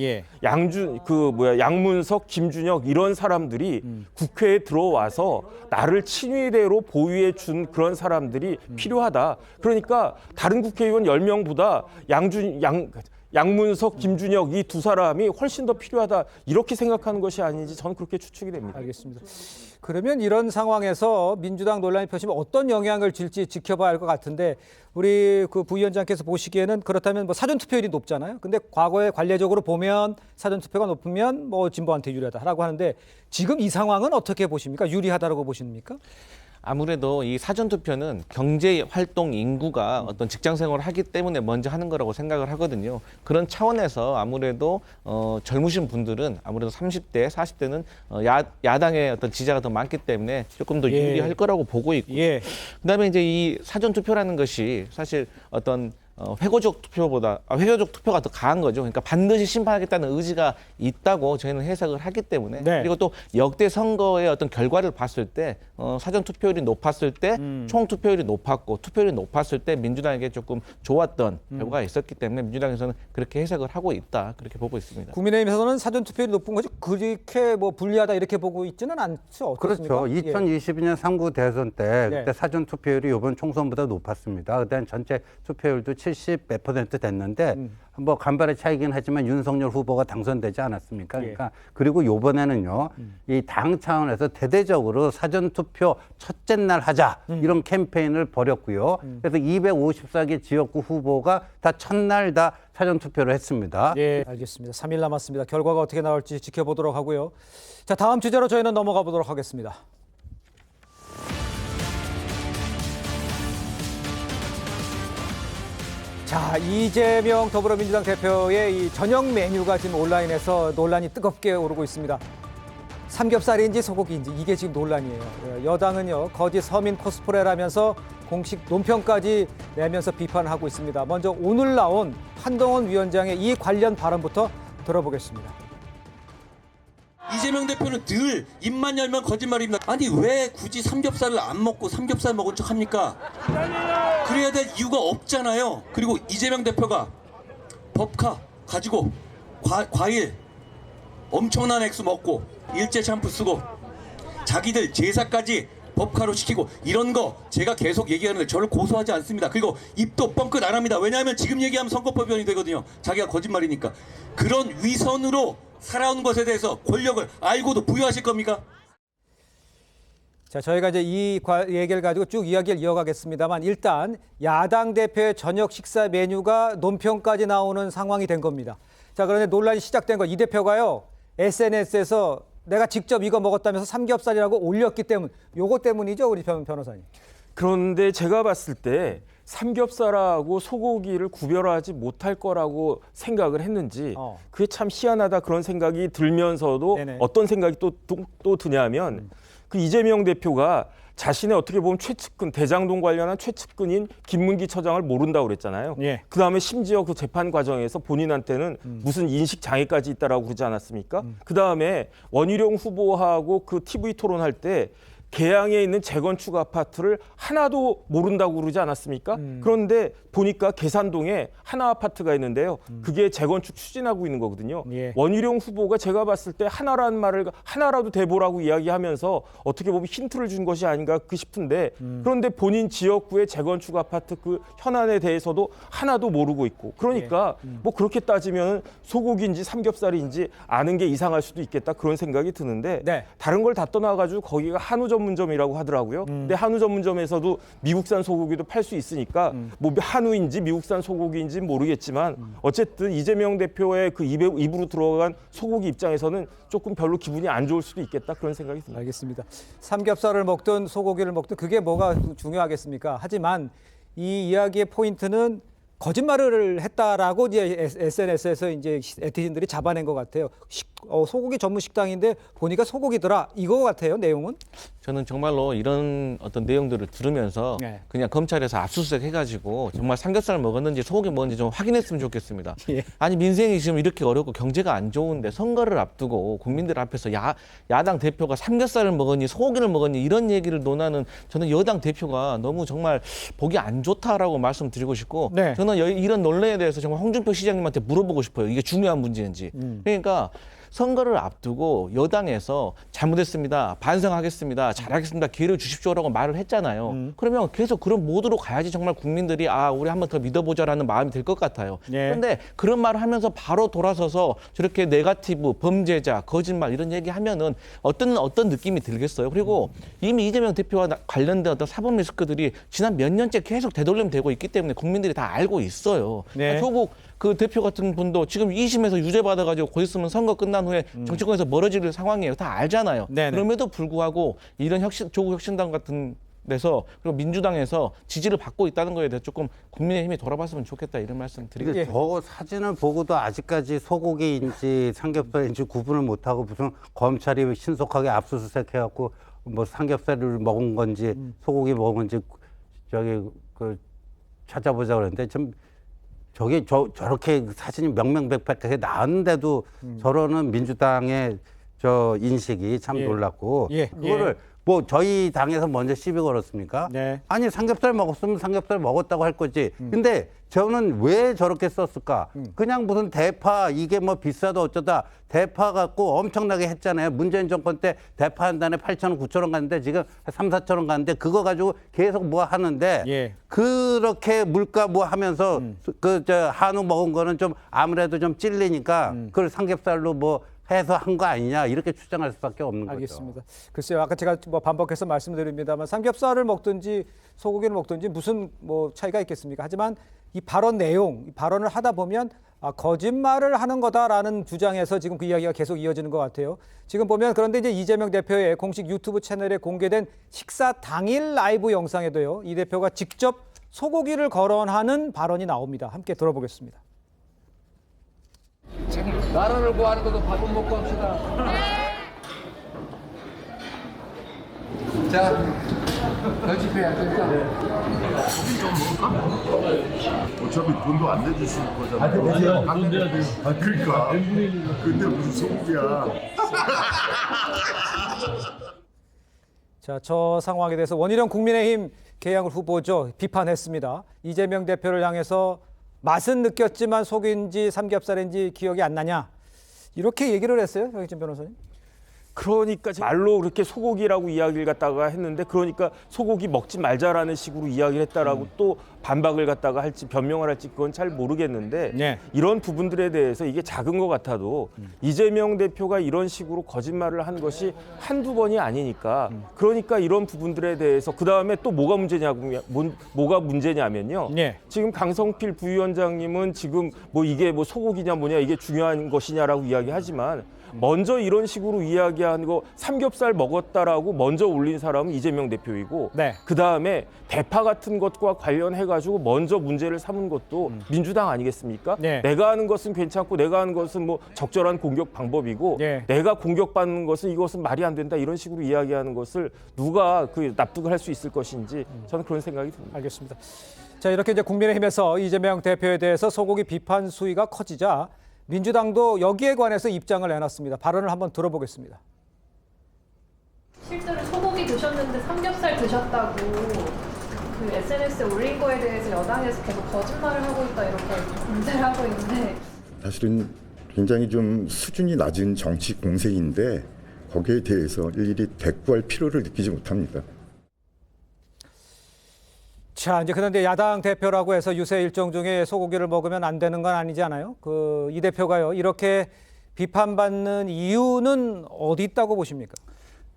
양문석, 김준혁 이런 사람들이 국회에 들어와서 나를 친위대로 보유해 준 그런 사람들이 필요하다. 그러니까 다른 국회의원 10명보다 양문석, 김준혁 이 두 사람이 훨씬 더 필요하다 이렇게 생각하는 것이 아닌지 저는 그렇게 추측이 됩니다. 알겠습니다. 그러면 이런 상황에서 민주당 논란이 펼치면 어떤 영향을 줄지 지켜봐야 할 것 같은데 우리 그 부위원장께서 보시기에는 그렇다면 뭐 사전 투표율이 높잖아요. 근데 과거에 관례적으로 보면 사전 투표가 높으면 뭐 진보한테 유리하다라고 하는데 지금 이 상황은 어떻게 보십니까? 유리하다라고 보십니까? 아무래도 이 사전투표는 경제활동 인구가 어떤 직장생활을 하기 때문에 먼저 하는 거라고 생각을 하거든요. 그런 차원에서 아무래도 젊으신 분들은 아무래도 30대, 40대는 야당의 어떤 지지자가 더 많기 때문에 조금 더 유리할 거라고 보고 있고 그다음에 이제 이 사전투표라는 것이 사실 어떤 회고적 투표가 더 강한 거죠. 그러니까 반드시 심판하겠다는 의지가 있다고 저희는 해석을 하기 때문에 그리고 또 역대 선거의 어떤 결과를 봤을 때 사전 투표율이 높았을 때 총 투표율이 높았고 투표율이 높았을 때 민주당에게 조금 좋았던 결과가 있었기 때문에 민주당에서는 그렇게 해석을 하고 있다 그렇게 보고 있습니다. 국민의힘에서는 사전 투표율이 높은 것이 그렇게 뭐 불리하다 이렇게 보고 있지는 않죠. 어떻습니까? 그렇죠. 2022년 3구 대선 때 그때 사전 투표율이 이번 총선보다 높았습니다. 그때는 전체 투표율도 70 몇 % 됐는데 뭐 간발의 차이긴 하지만 윤석열 후보가 당선되지 않았습니까? 그러니까 그리고 이번에는요. 이 당 차원에서 대대적으로 사전 투표 첫째 날 하자 이런 캠페인을 벌였고요. 그래서 254개 지역구 후보가 다 첫날 다 사전 투표를 했습니다. 예, 알겠습니다. 3일 남았습니다. 결과가 어떻게 나올지 지켜보도록 하고요. 자, 다음 주제로 저희는 넘어가 보도록 하겠습니다. 자, 이재명 더불어민주당 대표의 이 저녁 메뉴가 지금 온라인에서 논란이 뜨겁게 오르고 있습니다. 삼겹살인지 소고기인지 이게 지금 논란이에요. 여당은요, 거짓 서민 코스프레라면서 공식 논평까지 내면서 비판을 하고 있습니다. 먼저 오늘 나온 한동훈 위원장의 이 관련 발언부터 들어보겠습니다. 이재명 대표는 늘 입만 열면 거짓말입니다. 아니 왜 굳이 삼겹살을 안 먹고 삼겹살 먹은 척 합니까? 그래야 될 이유가 없잖아요. 그리고 이재명 대표가 법카 가지고 과일 엄청난 액수 먹고 일제 샴푸 쓰고 자기들 제사까지 법카로 시키고 이런 거 제가 계속 얘기하는데 저를 고소하지 않습니다. 그리고 입도 뻥끗 안 합니다. 왜냐하면 지금 얘기하면 선거법위원이 되거든요. 자기가 거짓말이니까. 그런 위선으로 살아온 것에 대해서 권력을 알고도 부여하실 겁니까? 자, 저희가 이제 이 얘기를 가지고 쭉 이야기를 이어가겠습니다만 일단 야당 대표의 저녁 식사 메뉴가 논평까지 나오는 상황이 된 겁니다. 자, 그런데 논란이 시작된 거 이 대표가요. SNS에서 내가 직접 이거 먹었다면서 삼겹살이라고 올렸기 때문, 요거 때문이죠, 우리 변호사님. 그런데 제가 봤을 때 삼겹살하고 소고기를 구별하지 못할 거라고 생각을 했는지 그게 참 희한하다 그런 생각이 들면서도 네네. 어떤 생각이 또 드냐면 그 이재명 대표가 자신의 어떻게 보면 최측근, 대장동 관련한 최측근인 김문기 처장을 모른다고 그랬잖아요. 예. 그다음에 심지어 그 재판 과정에서 본인한테는 무슨 인식 장애까지 있다라고 그러지 않았습니까? 그다음에 원희룡 후보하고 그 TV 토론할 때 계양에 있는 재건축 아파트를 하나도 모른다고 그러지 않았습니까? 그런데 보니까 계산동에 하나 아파트가 있는데요. 그게 재건축 추진하고 있는 거거든요. 예. 원희룡 후보가 제가 봤을 때 하나라는 말을 하나라도 대보라고 이야기하면서 어떻게 보면 힌트를 준 것이 아닌가 싶은데 그런데 본인 지역구의 재건축 아파트 그 현안에 대해서도 하나도 모르고 있고 그러니까 뭐 그렇게 따지면 소고기인지 삼겹살인지 아는 게 이상할 수도 있겠다 그런 생각이 드는데 네. 다른 걸 다 떠나가지고 거기가 한우 전문점이라고 하더라고요. 근데 한우 전문점에서도 미국산 소고기도 팔 수 있으니까 뭐 한우인지 미국산 소고기인지 모르겠지만 어쨌든 이재명 대표의 그 입으로 들어간 소고기 입장에서는 조금 별로 기분이 안 좋을 수도 있겠다 그런 생각이 듭니다. 알겠습니다. 삼겹살을 먹든 소고기를 먹든 그게 뭐가 중요하겠습니까? 하지만 이 이야기의 포인트는 거짓말을 했다라고 이제 SNS에서 이제 네티즌들이 잡아낸 것 같아요. 소고기 전문 식당인데 보니까 소고기더라 이거 같아요. 내용은? 저는 정말로 이런 어떤 내용들을 들으면서 네. 그냥 검찰에서 압수수색 해가지고 정말 삼겹살 먹었는지 소고기 먹었는지 좀 확인했으면 좋겠습니다. 예. 아니 민생이 지금 이렇게 어렵고 경제가 안 좋은데 선거를 앞두고 국민들 앞에서 야당 대표가 삼겹살을 먹었니 소고기를 먹었니 이런 얘기를 논하는 저는 여당 대표가 너무 정말 보기 안 좋다라고 말씀드리고 싶고 네. 저는 이런 논란에 대해서 정말 홍준표 시장님한테 물어보고 싶어요. 이게 중요한 문제인지. 그러니까 선거를 앞두고 여당에서 잘못했습니다. 반성하겠습니다. 잘하겠습니다. 기회를 주십시오라고 말을 했잖아요. 그러면 계속 그런 모드로 가야지 정말 국민들이 우리 한번 더 믿어보자라는 마음이 들 것 같아요. 네. 그런데 그런 말을 하면서 바로 돌아서서 저렇게 네거티브, 범죄자, 거짓말 이런 얘기하면은 어떤 느낌이 들겠어요. 그리고 이미 이재명 대표와 관련된 어떤 사법 리스크들이 지난 몇 년째 계속 되돌림되고 있기 때문에 국민들이 다 알고 있어요. 네. 조국 그 대표 같은 분도 지금 2심에서 유죄 받아가지고 곧 있으면 선거 끝난 후에 정치권에서 멀어질 상황이에요. 다 알잖아요. 네네. 그럼에도 불구하고 이런 조국 혁신당 같은 데서 그리고 민주당에서 지지를 받고 있다는 거에 대해서 조금 국민의힘이 돌아봤으면 좋겠다 이런 말씀 드리겠습니다. 저 사진을 보고도 아직까지 소고기인지 삼겹살인지 구분을 못하고 무슨 검찰이 신속하게 압수수색해갖고 뭐 삼겹살을 먹은 건지 소고기 먹은 건지 찾아보자 그러는데 좀 저렇게 사진이 명명백백하게 나왔는데도 저러는 민주당의 인식이 참 예. 놀랍고 예. 그거를 뭐 저희 당에서 먼저 시비 걸었습니까? 네. 아니 삼겹살 먹었으면 삼겹살 먹었다고 할 거지. 근데 저는 왜 저렇게 썼을까? 그냥 무슨 대파 이게 뭐 비싸다 어쩌다 대파 갖고 엄청나게 했잖아요. 문재인 정권 때 대파 한 단에 8,000원, 9,000원 갔는데 지금 3, 4,000원 갔는데 그거 가지고 계속 뭐 하는데 예. 그렇게 물가 뭐 하면서 한우 먹은 거는 좀 아무래도 좀 찔리니까 그걸 삼겹살로 뭐 해서 한 거 아니냐 이렇게 주장할 수밖에 없는 거죠. 알겠습니다. 글쎄요, 아까 제가 뭐 반복해서 말씀드립니다만 삼겹살을 먹든지 소고기를 먹든지 무슨 뭐 차이가 있겠습니까? 하지만 이 발언 내용, 이 발언을 하다 보면 거짓말을 하는 거다라는 주장에서 지금 그 이야기가 계속 이어지는 것 같아요. 지금 보면 그런데 이제 이재명 대표의 공식 유튜브 채널에 공개된 식사 당일 라이브 영상에도요, 이 대표가 직접 소고기를 거론하는 발언이 나옵니다. 함께 들어보겠습니다. 나라를 구하는 것도 밥은 먹고 합시다. 자, 더 집회해야 되니까. 어차피 돈도 안 내주실 거잖아요. 내세요. 돈 내야 돼요. 그러니까. 근데 무슨 소국이야. 자, 저 상황에 대해서 원희룡 국민의힘 계양을 후보죠. 비판했습니다. 이재명 대표를 향해서 맛은 느꼈지만 속인지 삼겹살인지 기억이 안 나냐. 이렇게 얘기를 했어요. 정희진 변호사님. 그러니까 말로 그렇게 소고기라고 이야기를 갖다가 했는데 그러니까 소고기 먹지 말자라는 식으로 이야기를 했다라고 또 반박을 갖다가 할지 변명을 할지 그건 잘 모르겠는데 이런 부분들에 대해서 이게 작은 것 같아도 이재명 대표가 이런 식으로 거짓말을 한 것이 한두 번이 아니니까 그러니까 이런 부분들에 대해서 그다음에 또 뭐가 문제냐면요. 지금 강성필 부위원장님은 지금 뭐 이게 뭐 소고기냐 뭐냐 이게 중요한 것이냐라고 이야기하지만 먼저 이런 식으로 이야기한 거 삼겹살 먹었다라고 먼저 올린 사람은 이재명 대표이고 그다음에 대파 같은 것과 관련해가지고 먼저 문제를 삼은 것도 민주당 아니겠습니까? 내가 하는 것은 괜찮고 내가 하는 것은 뭐 적절한 공격 방법이고 내가 공격받는 것은 이것은 말이 안 된다 이런 식으로 이야기하는 것을 누가 그 납득을 할 수 있을 것인지 저는 그런 생각이 듭니다. 알겠습니다. 자, 이렇게 이제 국민의힘에서 이재명 대표에 대해서 소고기 비판 수위가 커지자 민주당도 여기에 관해서 입장을 내놨습니다. 발언을 한번 들어보겠습니다. 실제로 소고기 드셨는데 삼겹살 드셨다고 그 SNS에 올린 거에 대해서 여당에서 계속 거짓말을 하고 있다 이렇게 공세를 하고 있는데 사실은 굉장히 좀 수준이 낮은 정치 공세인데 거기에 대해서 일일이 대꾸할 필요를 느끼지 못합니다. 자, 이제 그런데 야당 대표라고 해서 유세 일정 중에 소고기를 먹으면 안 되는 건 아니지 않아요? 이 대표가요, 이렇게 비판받는 이유는 어디 있다고 보십니까?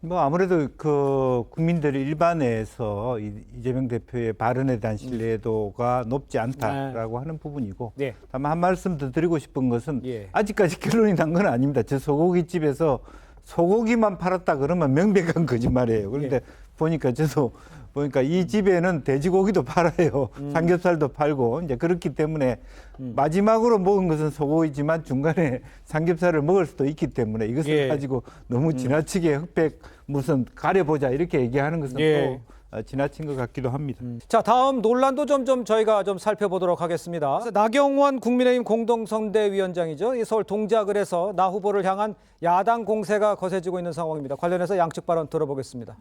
뭐 아무래도 그 국민들 일반에서 이재명 대표의 발언에 대한 신뢰도가 높지 않다라고 하는 부분이고 다만 한 말씀 더 드리고 싶은 것은 아직까지 결론이 난 건 아닙니다. 저 소고기집에서 소고기만 팔았다 그러면 명백한 거짓말이에요. 그런데 보니까 저도 보니까 이 집에는 돼지고기도 팔아요. 삼겹살도 팔고 이제 그렇기 때문에 마지막으로 먹은 것은 소고기지만 중간에 삼겹살을 먹을 수도 있기 때문에 이것을 가지고 너무 지나치게 흑백 무슨 가려보자 이렇게 얘기하는 것은 또 지나친 것 같기도 합니다. 자, 다음 논란도 좀 저희가 좀 살펴보도록 하겠습니다. 나경원 국민의힘 공동선대위원장이죠. 이 서울 동작을 해서 나 후보를 향한 야당 공세가 거세지고 있는 상황입니다. 관련해서 양측 발언 들어보겠습니다.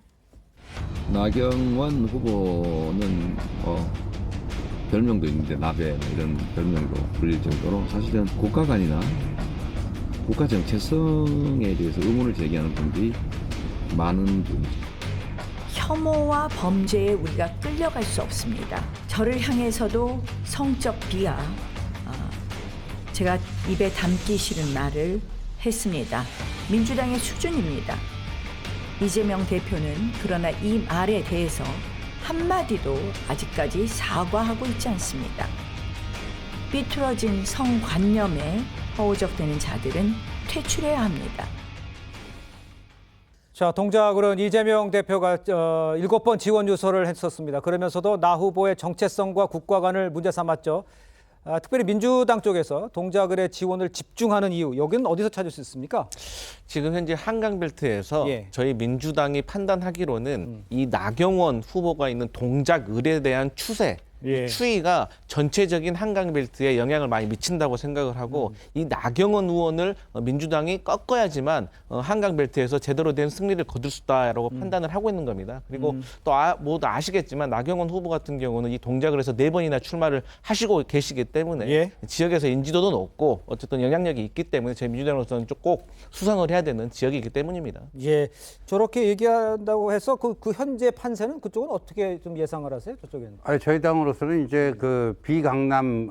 나경원 후보는 별명도 있는데 나베 이런 별명도 불릴 정도로 사실은 국가관이나 국가 정체성에 대해서 의문을 제기하는 분들이 많은 분이죠. 혐오와 범죄에 우리가 끌려갈 수 없습니다. 저를 향해서도 성적 비하, 제가 입에 담기 싫은 말을 했습니다. 민주당의 수준입니다. 이재명 대표는 그러나 이 말에 대해서 한마디도 아직까지 사과하고 있지 않습니다. 삐뚤어진 성관념에 허우적대는 자들은 퇴출해야 합니다. 자, 동작으로는 이재명 대표가 7번 지원 유서를 했었습니다. 그러면서도 나 후보의 정체성과 국가관을 문제 삼았죠. 특별히 민주당 쪽에서 동작을의 지원을 집중하는 이유, 여기는 어디서 찾을 수 있습니까? 지금 현재 한강벨트에서 저희 민주당이 판단하기로는 이 나경원 후보가 있는 동작을에 대한 추세, 추이가 전체적인 한강벨트에 영향을 많이 미친다고 생각을 하고 이 나경원 의원을 민주당이 꺾어야지만 한강벨트에서 제대로 된 승리를 거둘 수 있다라고 판단을 하고 있는 겁니다. 그리고 또 모두 아시겠지만 나경원 후보 같은 경우는 이 동작을에서 4번이나 출마를 하시고 계시기 때문에 지역에서 인지도도 높고 어쨌든 영향력이 있기 때문에 저희 민주당으로서는 꼭 수상을 해야 되는 지역이기 때문입니다. 저렇게 얘기한다고 해서 그 현재 판세는 그쪽은 어떻게 좀 예상을 하세요? 저쪽에는? 아니, 저희 당으로서는 이제 그 비강남,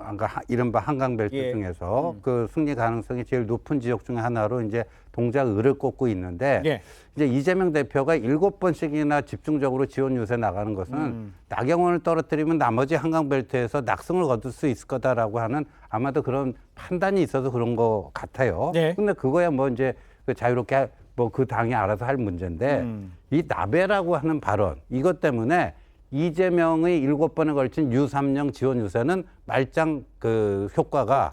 이른바 한강벨트 중에서 그 승리 가능성이 제일 높은 지역 중에 하나로 이제 동작을을 꼽고 있는데 이제 이재명 대표가 7번씩이나 집중적으로 지원 유세 나가는 것은 나경원을 떨어뜨리면 나머지 한강벨트에서 낙승을 거둘 수 있을 거다라고 하는 아마도 그런 판단이 있어서 그런 것 같아요. 근데 그거야 뭐 이제 그 자유롭게 뭐 그 당이 알아서 할 문제인데 이 나베라고 하는 발언 이것 때문에 이재명의 7번에 걸친 유3령 지원 유세는 말짱 그 효과가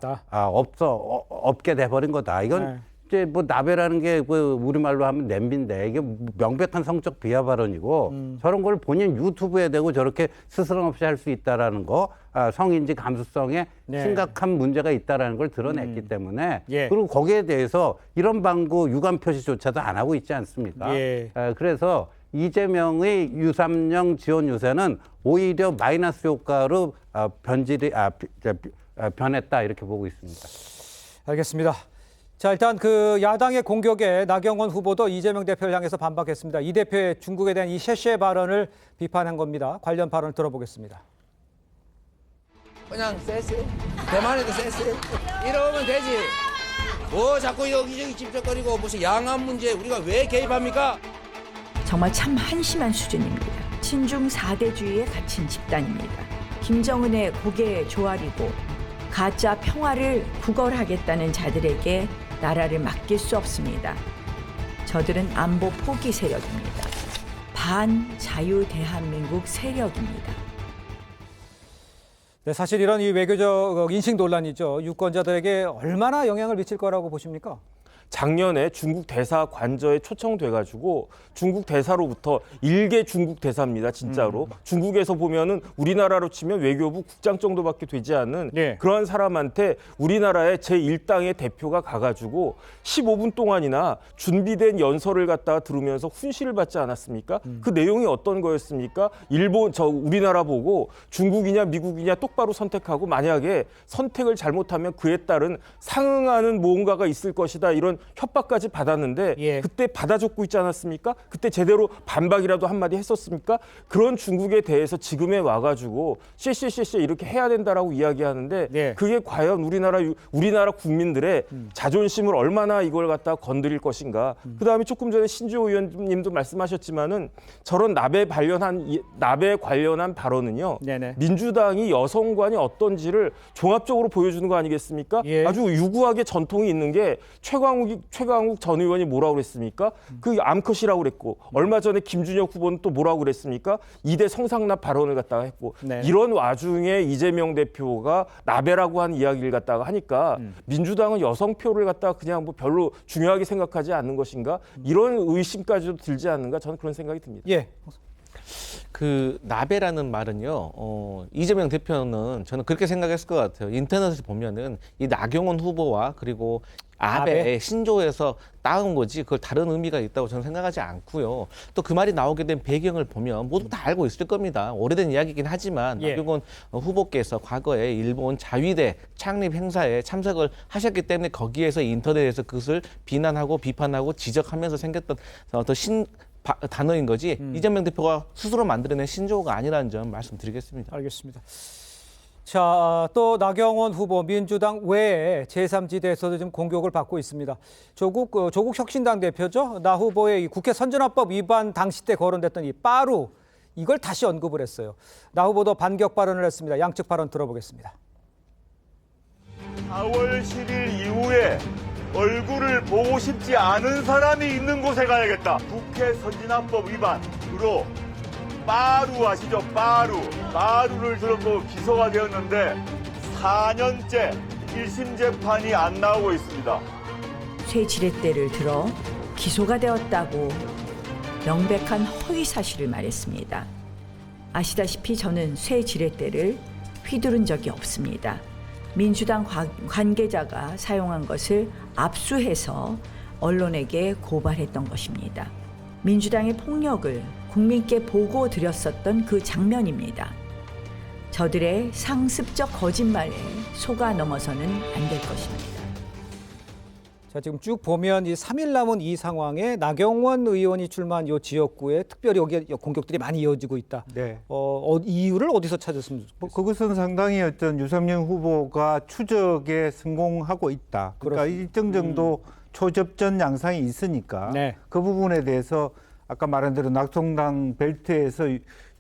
없게 돼버린 거다. 이건 이제 뭐 나베라는 게 우리말로 하면 냄비인데 이게 명백한 성적 비하 발언이고 저런 걸 본인 유튜브에 대고 저렇게 스스럼 없이 할 수 있다라는 거, 성인지 감수성에 네. 심각한 문제가 있다라는 걸 드러냈기 때문에 예. 그리고 거기에 대해서 이런 방구 유감 표시조차도 안 하고 있지 않습니까? 예. 그래서 이재명의 유삼령 지원 유세는 오히려 마이너스 효과로 변했다 이렇게 보고 있습니다. 알겠습니다. 자, 일단 그 야당의 공격에 나경원 후보도 이재명 대표를 향해서 반박했습니다. 이 대표의 중국에 대한 이 셰셰 발언을 비판한 겁니다. 관련 발언을 들어보겠습니다. 그냥 쎄쎄. 대만에도 쎄쎄. 이러면 되지. 뭐 자꾸 여기저기 집적거리고 무슨 양안 문제 우리가 왜 개입합니까? 정말 참 한심한 수준입니다. 친중 4대주의에 갇힌 집단입니다. 김정은의 고개 조아리고 가짜 평화를 구걸하겠다는 자들에게 나라를 맡길 수 없습니다. 저들은 안보 포기 세력입니다. 반자유 대한민국 세력입니다. 네, 사실 이런 이 외교적 인식 논란이죠. 유권자들에게 얼마나 영향을 미칠 거라고 보십니까? 작년에 중국 대사 관저에 초청돼가지고 중국 대사로부터 일개 중국 대사입니다, 진짜로. 중국에서 보면은 우리나라로 치면 외교부 국장 정도밖에 되지 않는 그러한 사람한테 우리나라의 제1당의 대표가 가가지고 15분 동안이나 준비된 연설을 갖다가 들으면서 훈시를 받지 않았습니까? 그 내용이 어떤 거였습니까? 우리나라 보고 중국이냐 미국이냐 똑바로 선택하고 만약에 선택을 잘못하면 그에 따른 상응하는 뭔가가 있을 것이다, 이런 협박까지 받았는데 그때 받아줬고 있지 않았습니까? 그때 제대로 반박이라도 한마디 했었습니까? 그런 중국에 대해서 지금에 와가지고 쎄쎄쎄쎄 이렇게 해야 된다라고 이야기하는데 그게 과연 우리나라 국민들의 자존심을 얼마나 이걸 갖다 건드릴 것인가? 그다음에 조금 전에 신주호 의원님도 말씀하셨지만은 저런 나베 관련한 발언은요. 민주당이 여성관이 어떤지를 종합적으로 보여주는 거 아니겠습니까? 아주 유구하게 전통이 있는 게 최광욱 전 의원이 뭐라고 그랬습니까? 그 암컷이라고 그랬고 얼마 전에 김준혁 후보는 또 뭐라고 그랬습니까? 2대 성상납 발언을 갖다가 했고 이런 와중에 이재명 대표가 나베라고 한 이야기를 갖다가 하니까 민주당은 여성표를 갖다가 그냥 뭐 별로 중요하게 생각하지 않는 것인가? 이런 의심까지도 들지 않는가? 저는 그런 생각이 듭니다. 그 나베라는 말은요, 이재명 대표는 저는 그렇게 생각했을 것 같아요. 인터넷에 보면은 이 나경원 후보와 그리고 아베의 신조에서 따온 거지 그걸 다른 의미가 있다고 저는 생각하지 않고요. 또 그 말이 나오게 된 배경을 보면 모두 다 알고 있을 겁니다. 오래된 이야기이긴 하지만 나경원 후보께서 과거에 일본 자위대 창립 행사에 참석을 하셨기 때문에 거기에서 인터넷에서 그것을 비난하고 비판하고 지적하면서 생겼던 어떤 단어인 거지 이재명 대표가 스스로 만들어낸 신조어가 아니라는 점 말씀드리겠습니다. 알겠습니다. 자, 또 나경원 후보 민주당 외에 제3지대에서도 지금 공격을 받고 있습니다. 조국 혁신당 대표죠. 나 후보의 이 국회 선진화법 위반 당시 때 거론됐던 이 빠루, 이걸 다시 언급을 했어요. 나 후보도 반격 발언을 했습니다. 양측 발언 들어보겠습니다. 4월 10일 이후에 얼굴을 보고 싶지 않은 사람이 있는 곳에 가야겠다. 국회 선진화법 위반으로 빠루 아시죠? 빠루를 들었고 기소가 되었는데 4년째 1심 재판이 안 나오고 있습니다. 쇠 지렛대를 들어 기소가 되었다고 명백한 허위 사실을 말했습니다. 아시다시피 저는 쇠 지렛대를 휘두른 적이 없습니다. 민주당 관계자가 사용한 것을 압수해서 언론에게 고발했던 것입니다. 민주당의 폭력을 국민께 보고 드렸었던 그 장면입니다. 저들의 상습적 거짓말에 속아 넘어서는 안 될 것입니다. 자, 지금 쭉 보면 이 3일 남은 이 상황에 나경원 의원이 출마한 이 지역구에 특별히 여기에 공격들이 많이 이어지고 있다. 이유를 어디서 찾았습니까? 그것은 상당히 어떤 유석열 후보가 추적에 성공하고 있다. 그러니까 일정 정도 초접전 양상이 있으니까 그 부분에 대해서 아까 말한 대로 낙동강 벨트에서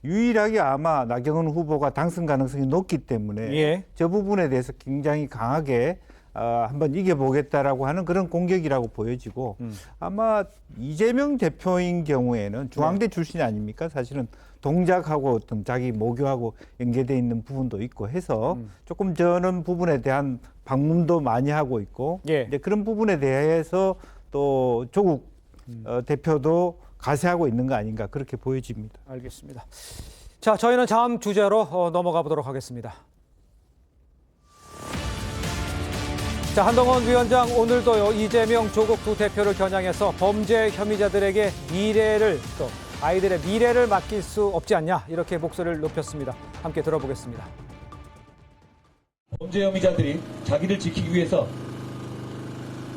유일하게 아마 나경원 후보가 당선 가능성이 높기 때문에 저 부분에 대해서 굉장히 강하게 한번 이겨보겠다라고 하는 그런 공격이라고 보여지고 아마 이재명 대표인 경우에는 중앙대 출신이 아닙니까? 사실은 동작하고 어떤 자기 모교하고 연계돼 있는 부분도 있고 해서 조금 저는 부분에 대한 방문도 많이 하고 있고 이제 그런 부분에 대해서 또 조국 대표도 가세하고 있는 거 아닌가 그렇게 보여집니다. 알겠습니다. 자, 저희는 다음 주제로 넘어가 보도록 하겠습니다. 자, 한동훈 위원장 오늘도요 이재명, 조국 두 대표를 겨냥해서 범죄 혐의자들에게 미래를 또 아이들의 미래를 맡길 수 없지 않냐 이렇게 목소리를 높였습니다. 함께 들어보겠습니다. 범죄 혐의자들이 자기를 지키기 위해서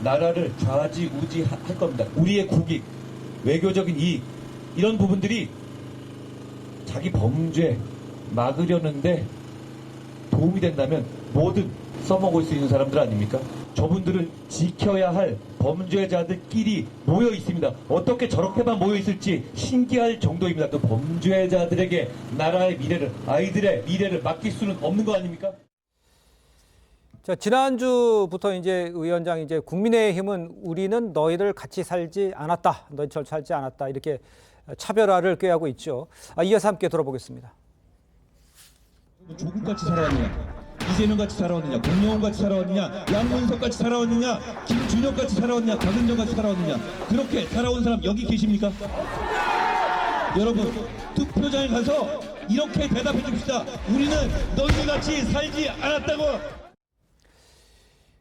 나라를 좌지우지할 겁니다. 우리의 국익, 외교적인 이익 이런 부분들이 자기 범죄 막으려는데 도움이 된다면 뭐든 써먹을 수 있는 사람들 아닙니까? 저분들은 지켜야 할 범죄자들끼리 모여 있습니다. 어떻게 저렇게만 모여 있을지 신기할 정도입니다. 그 범죄자들에게 나라의 미래를, 아이들의 미래를 맡길 수는 없는 거 아닙니까? 자, 지난주부터 이제 위원장이 이제 국민의힘은 우리는 너희들 같이 살지 않았다, 너희처럼 살지 않았다 이렇게 차별화를 꾀하고 있죠. 이어서 함께 들어보겠습니다. 조국같이 살아왔느냐, 이재명같이 살아왔느냐, 공영훈같이 살아왔느냐, 양문석같이 살아왔느냐, 김준혁같이 살아왔느냐, 박은정같이 살아왔느냐, 그렇게 살아온 사람 여기 계십니까? 여러분 투표장에 가서 이렇게 대답해 줍시다. 우리는 너희들같이 살지 않았다고.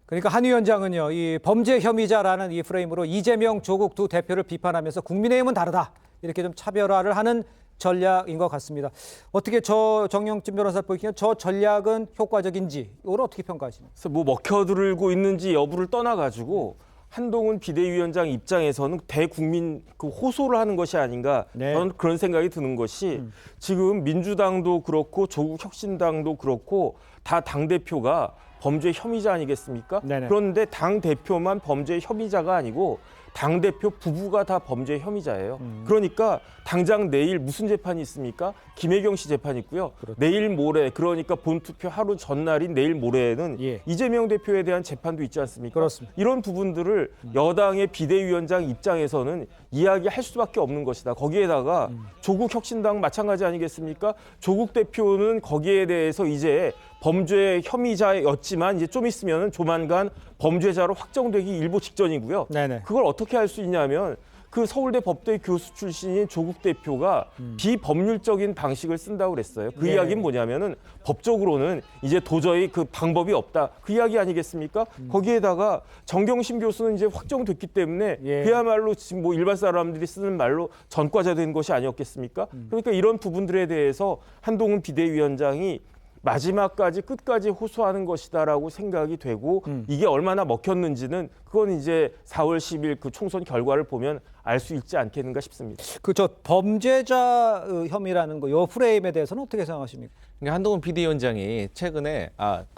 그러니까 한 위원장은요, 이 범죄 혐의자라는 이 프레임으로 이재명, 조국 두 대표를 비판하면서 국민의힘은 다르다 이렇게 좀 차별화를 하는 전략인 것 같습니다. 어떻게 정영진 변호사 보기에는 저 전략은 효과적인지 이걸 어떻게 평가하십니까? 그래서 뭐 먹혀들고 있는지 여부를 떠나가지고 한동훈 비대위원장 입장에서는 대국민 그 호소를 하는 것이 아닌가 저는 그런 생각이 드는 것이 지금 민주당도 그렇고 조국혁신당도 그렇고 다 당대표가 범죄 혐의자 아니겠습니까? 그런데 당대표만 범죄 혐의자가 아니고 당대표 부부가 다 범죄 혐의자예요. 그러니까 당장 내일 무슨 재판이 있습니까? 김혜경 씨 재판이 있고요. 내일 모레 그러니까 본투표 하루 전날인 내일 모레에는 이재명 대표에 대한 재판도 있지 않습니까? 그렇습니다. 이런 부분들을 여당의 비대위원장 입장에서는 이야기할 수밖에 없는 것이다. 거기에다가 조국 혁신당 마찬가지 아니겠습니까? 조국 대표는 거기에 대해서 이제 범죄 혐의자였지만 이제 좀 있으면 조만간 범죄자로 확정되기 일보 직전이고요. 그걸 어떻게 할 수 있냐면 그 서울대 법대 교수 출신인 조국 대표가 비법률적인 방식을 쓴다고 그랬어요. 그 이야기는 뭐냐면은 법적으로는 이제 도저히 그 방법이 없다. 그 이야기 아니겠습니까? 거기에다가 정경심 교수는 이제 확정됐기 때문에 그야말로 지금 뭐 일반 사람들이 쓰는 말로 전과자 된 것이 아니었겠습니까? 그러니까 이런 부분들에 대해서 한동훈 비대위원장이 마지막까지 끝까지 호소하는 것이다라고 생각이 되고 이게 얼마나 먹혔는지는 그건 이제 4월 10일 그 총선 결과를 보면 알 수 있지 않겠는가 싶습니다. 그 저 범죄자 혐의라는 거, 요 프레임에 대해서는 어떻게 생각하십니까? 그러니까 한동훈 비대위원장이 최근에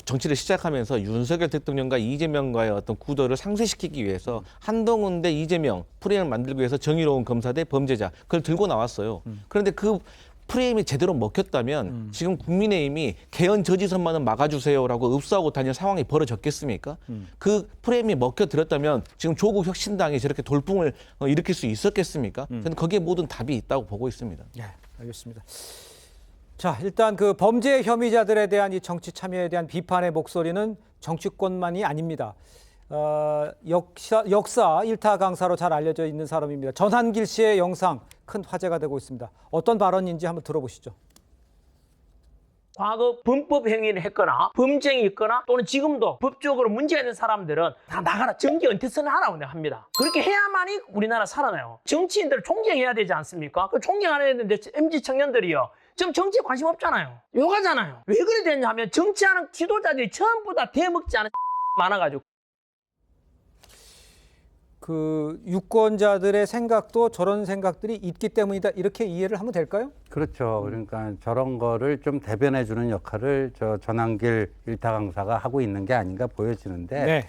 정치를 시작하면서 윤석열 대통령과 이재명과의 어떤 구도를 상쇄시키기 위해서 한동훈 대 이재명 프레임을 만들기 위해서 정의로운 검사 대 범죄자 그걸 들고 나왔어요. 그런데 그 프레임이 제대로 먹혔다면 지금 국민의힘이 개헌 저지선만은 막아주세요라고 읍소하고 다니는 상황이 벌어졌겠습니까? 그 프레임이 먹혀들었다면 지금 조국 혁신당이 저렇게 돌풍을 일으킬 수 있었겠습니까? 저는 거기에 모든 답이 있다고 보고 있습니다. 네, 알겠습니다. 자, 일단 그 범죄 혐의자들에 대한 이 정치 참여에 대한 비판의 목소리는 정치권만이 아닙니다. 역사 일타 강사로 잘 알려져 있는 사람입니다. 전한길 씨의 영상 큰 화제가 되고 있습니다. 어떤 발언인지 한번 들어보시죠. 과거 범법 행위를 했거나 범죄이 있거나 또는 지금도 법적으로 문제가 있는 사람들은 다 나가라, 정기 은퇴선을 하라고 합니다. 그렇게 해야만이 우리나라 살아나요. 정치인들을 존경해야 되지 않습니까? 그 존경 안 해야 되는데 MZ 청년들이요, 지금 정치에 관심 없잖아요. 욕하잖아요. 왜 그래 되냐 하면 정치하는 지도자들이 전부 다 대먹지 않은 많아가지고. 그 유권자들의 생각도 저런 생각들이 있기 때문이다, 이렇게 이해를 하면 될까요? 그렇죠. 그러니까 저런 거를 좀 대변해 주는 역할을 저 전한길 일타 강사가 하고 있는 게 아닌가 보여지는데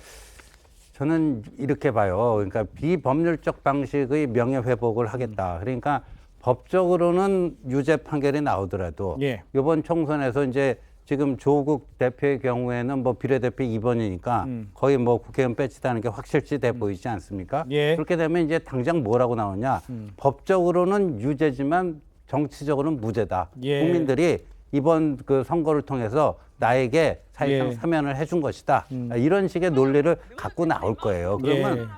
저는 이렇게 봐요. 그러니까 비법률적 방식의 명예회복을 하겠다. 그러니까 법적으로는 유죄 판결이 나오더라도 이번 총선에서 이제 지금 조국 대표의 경우에는 뭐 비례대표 2번이니까 거의 뭐 국회의원 배치다는 게 확실시 돼 보이지 않습니까? 예. 그렇게 되면 이제 당장 뭐라고 나오냐? 법적으로는 유죄지만 정치적으로는 무죄다. 예. 국민들이 이번 그 선거를 통해서 나에게 사실상 예. 사면을 해준 것이다. 이런 식의 논리를 갖고 나올 거예요. 그러면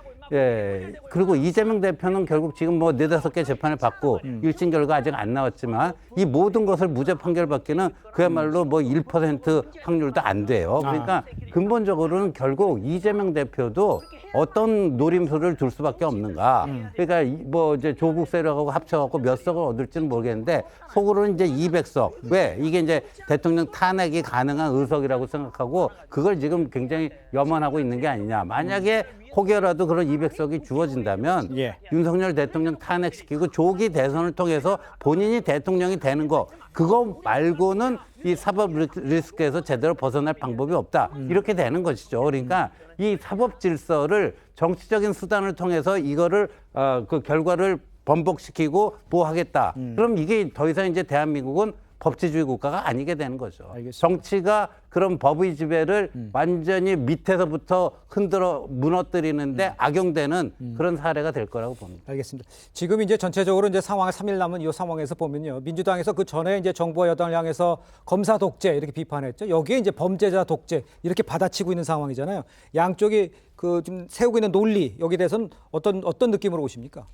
그리고 이재명 대표는 결국 지금 뭐 4-5개 재판을 받고 1심 결과 아직 안 나왔지만 이 모든 것을 무죄 판결 받기는 그야말로 뭐 1% 확률도 안 돼요. 그러니까 근본적으로는 결국 이재명 대표도 어떤 노림수를 둘 수밖에 없는가. 그러니까 뭐 이제 조국 세력하고 합쳐갖고 몇 석을 얻을지는 모르겠는데 속으로는 이제 200석. 왜? 이게 이제 대통령 탄핵이 가능한 의석이라고 생각하고 그걸 지금 굉장히 염원하고 있는 게 아니냐. 만약에 혹여라도 그런 200석이 주어진다면 윤석열 대통령 탄핵시키고 조기 대선을 통해서 본인이 대통령이 되는 거 그거 말고는 이 사법 리스크에서 제대로 벗어날 방법이 없다. 이렇게 되는 것이죠. 그러니까 이 사법 질서를 정치적인 수단을 통해서 이거를 그 결과를 번복시키고 보호하겠다. 그럼 이게 더 이상 이제 대한민국은 법치주의 국가가 아니게 되는 거죠. 정치가 그런 법의 지배를 완전히 밑에서부터 흔들어 무너뜨리는데 악용되는 그런 사례가 될 거라고 봅니다. 알겠습니다. 지금 이제 전체적으로 이제 상황 3일 남은 이 상황에서 보면요. 민주당에서 그 전에 이제 정부와 여당을 향해서 검사 독재 이렇게 비판했죠. 여기에 이제 범죄자 독재 이렇게 받아치고 있는 상황이잖아요. 양쪽이 그 좀 세우고 있는 논리 여기에 대해서는 어떤 느낌으로 보십니까?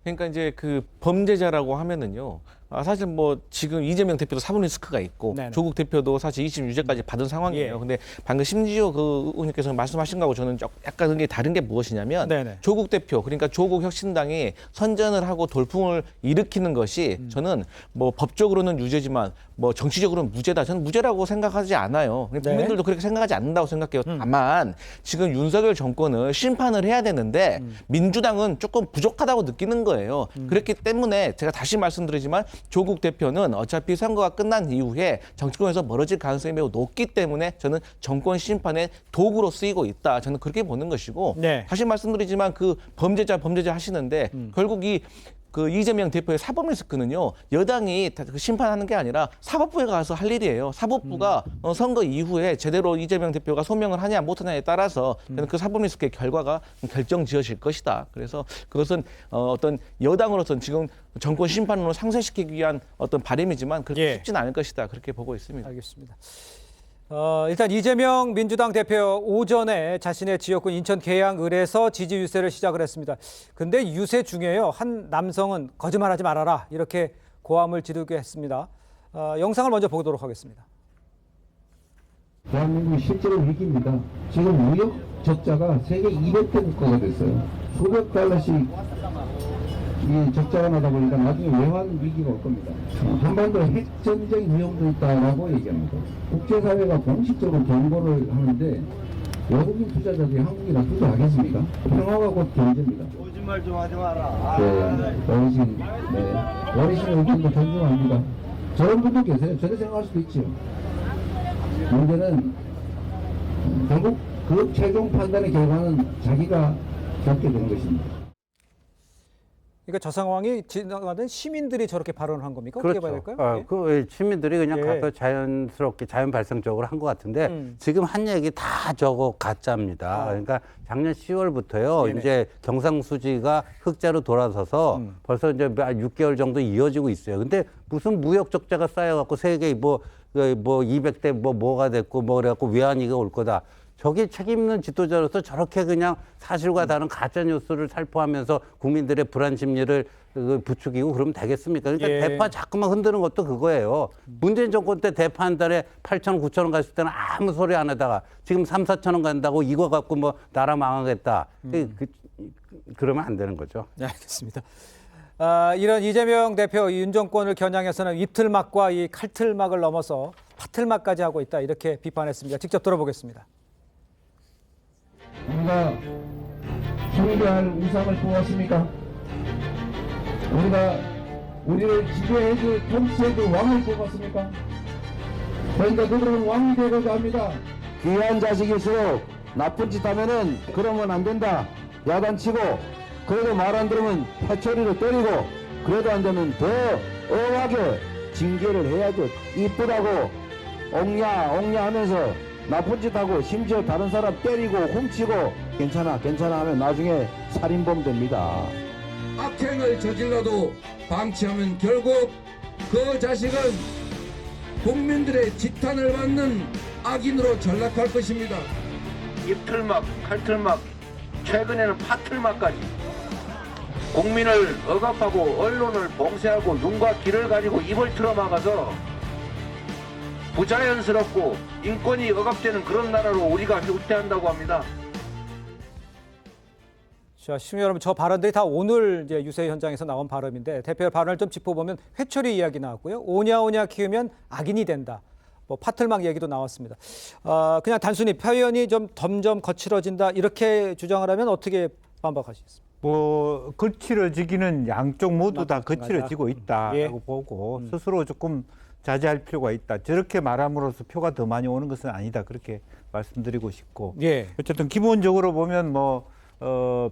그러니까 이제 그 범죄자라고 하면은요. 사실 뭐 지금 이재명 대표도 사법 리스크가 있고 네네. 조국 대표도 사실 2심 유죄까지 받은 상황이에요. 근데 방금 심지어 그 의원님께서 말씀하신 거하고 저는 약간 그게 다른 게 무엇이냐면 네네. 조국 대표 그러니까 조국 혁신당이 선전을 하고 돌풍을 일으키는 것이 저는 뭐 법적으로는 유죄지만 뭐 정치적으로는 무죄다. 저는 무죄라고 생각하지 않아요. 국민들도 그렇게 생각하지 않는다고 생각해요. 다만 지금 윤석열 정권을 심판을 해야 되는데 민주당은 조금 부족하다고 느끼는 거예요. 그렇기 때문에 제가 다시 말씀드리지만 조국 대표는 어차피 선거가 끝난 이후에 정치권에서 멀어질 가능성이 매우 높기 때문에 저는 정권 심판의 도구로 쓰이고 있다. 저는 그렇게 보는 것이고 다시 말씀드리지만 그 범죄자 하시는데 결국 그 이재명 대표의 사법 리스크는요. 여당이 그 심판하는 게 아니라 사법부에 가서 할 일이에요. 사법부가 선거 이후에 제대로 이재명 대표가 소명을 하냐 못하냐에 따라서 저는 그 사법 리스크의 결과가 결정지어질 것이다. 그래서 그것은 어떤 여당으로서는 지금 정권 심판으로 상쇄시키기 위한 어떤 바람이지만 그렇게 쉽지는 않을 것이다. 그렇게 보고 있습니다. 알겠습니다. 일단 이재명 민주당 대표 오전에 자신의 지역군 인천 계양을에서 지지 유세를 시작을 했습니다. 근데 유세 중에요. 한 남성은 거짓말하지 말아라 이렇게 고함을 지르게 했습니다. 영상을 먼저 보도록 하겠습니다. 대한민국이 실제로 위기입니다. 지금 무역 적자가 세계 200대 국가가 됐어요. 수백 달러씩 이 적자가 나다 보니까 나중에 외환 위기가 올 겁니다. 한반도 핵전쟁 위험도 있다라고 얘기합니다. 국제사회가 공식적으로 경고를 하는데 외국인 투자자들이 한국이나 투자하겠습니까? 평화가 곧 경제입니다. 거짓말 좀 하지 마라. 어르신 의견도 존중합니다. 저런 분도 계세요. 저렇게 생각할 수도 있죠. 문제는 결국 그 최종 판단의 결과는 자기가 겪게 된 것입니다. 그러니까 저 상황이 지나가던 시민들이 저렇게 발언을 한 겁니까? 그렇죠. 어떻게 봐야 될까요? 그 시민들이 그냥 가서 자연스럽게 자연 발생적으로 한 것 같은데 지금 한 얘기 다 저거 가짜입니다. 그러니까 작년 10월부터요. 이제 경상수지가 흑자로 돌아서서 벌써 이제 6개월 정도 이어지고 있어요. 근데 무슨 무역 적자가 쌓여갖고 세계 뭐 200대 뭐가 됐고 뭐 그래갖고 외환위기가 올 거다. 저기 책임 있는 지도자로서 저렇게 그냥 사실과 다른 가짜 뉴스를 살포하면서 국민들의 불안 심리를 부추기고 그러면 되겠습니까? 그러니까 대파 자꾸만 흔드는 것도 그거예요. 문재인 정권 때 대파 한 달에 8,000원, 9,000원 갔을 때는 아무 소리 안 하다가 지금 3,000~4,000원 간다고 이거 갖고 뭐 나라 망하겠다. 그러면 안 되는 거죠. 네, 알겠습니다. 이런 이재명 대표 윤 정권을 겨냥해서는 입틀막과 이 칼틀막을 넘어서 파틀막까지 하고 있다 이렇게 비판했습니다. 직접 들어보겠습니다. 우리가 숭배할 우상을 보았습니까? 우리가 우리를 지배해줄 통치해줄 왕을 뽑았습니까? 그러니까 그들은 왕이 되고자 합니다. 귀한 자식일수록 나쁜 짓 하면은 그러면 안 된다. 야단치고 그래도 말 안 들으면 패초리로 때리고 그래도 안 되면 더 엄하게 징계를 해야죠. 이쁘다고 옹냐 하면서 나쁜 짓 하고 심지어 다른 사람 때리고 훔치고 괜찮아 하면 나중에 살인범 됩니다. 악행을 저질러도 방치하면 결국 그 자식은 국민들의 지탄을 받는 악인으로 전락할 것입니다. 입틀막, 칼틀막, 최근에는 파틀막까지 국민을 억압하고 언론을 봉쇄하고 눈과 귀를 가지고 입을 틀어막아서 부자연스럽고 인권이 억압되는 그런 나라로 우리가 후퇴한다고 합니다. 자, 시청자 여러분, 저 발언들이 다 오늘 이제 유세 현장에서 나온 발언인데 대표의 발언을 좀 짚어보면 회초리 이야기 나왔고요. 오냐 키우면 악인이 된다. 뭐 파틀막 얘기도 나왔습니다. 그냥 단순히 표현이 좀 점점 거칠어진다 이렇게 주장을 하면 어떻게 반박하시겠습니까? 뭐 거칠어지기는 양쪽 모두 다 거칠어지고 있다라고 예. 보고 스스로 조금 자제할 필요가 있다. 저렇게 말함으로써 표가 더 많이 오는 것은 아니다. 그렇게 말씀드리고 싶고 예. 어쨌든 기본적으로 보면 뭐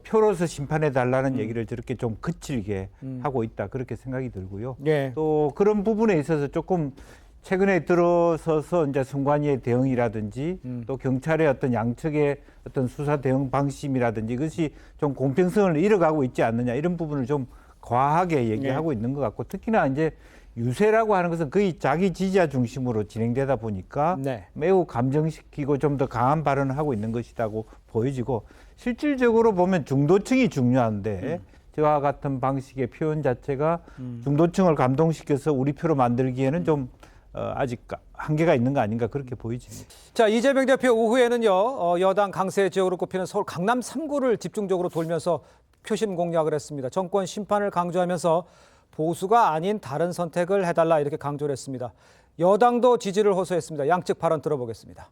표로서 심판해 달라는 얘기를 저렇게 좀 거칠게 하고 있다. 그렇게 생각이 들고요. 예. 또 그런 부분에 있어서 조금 최근에 들어서서 이제 선관위의 대응이라든지 또 경찰의 어떤 양측의 어떤 수사 대응 방침이라든지 이것이 좀 공평성을 잃어가고 있지 않느냐 이런 부분을 좀 과하게 얘기하고 있는 것 같고 특히나 이제 유세라고 하는 것은 거의 자기 지지자 중심으로 진행되다 보니까 매우 감정시키고 좀 더 강한 발언을 하고 있는 것이라고 보여지고 실질적으로 보면 중도층이 중요한데 저와 같은 방식의 표현 자체가 중도층을 감동시켜서 우리 표로 만들기에는 좀 아직 한계가 있는 거 아닌가 그렇게 보이집니다. 자, 이재명 대표 오후에는요 여당 강세 지역으로 꼽히는 서울 강남 3구를 집중적으로 돌면서 표심 공략을 했습니다. 정권 심판을 강조하면서 보수가 아닌 다른 선택을 해달라 이렇게 강조를 했습니다. 여당도 지지를 호소했습니다. 양측 발언 들어보겠습니다.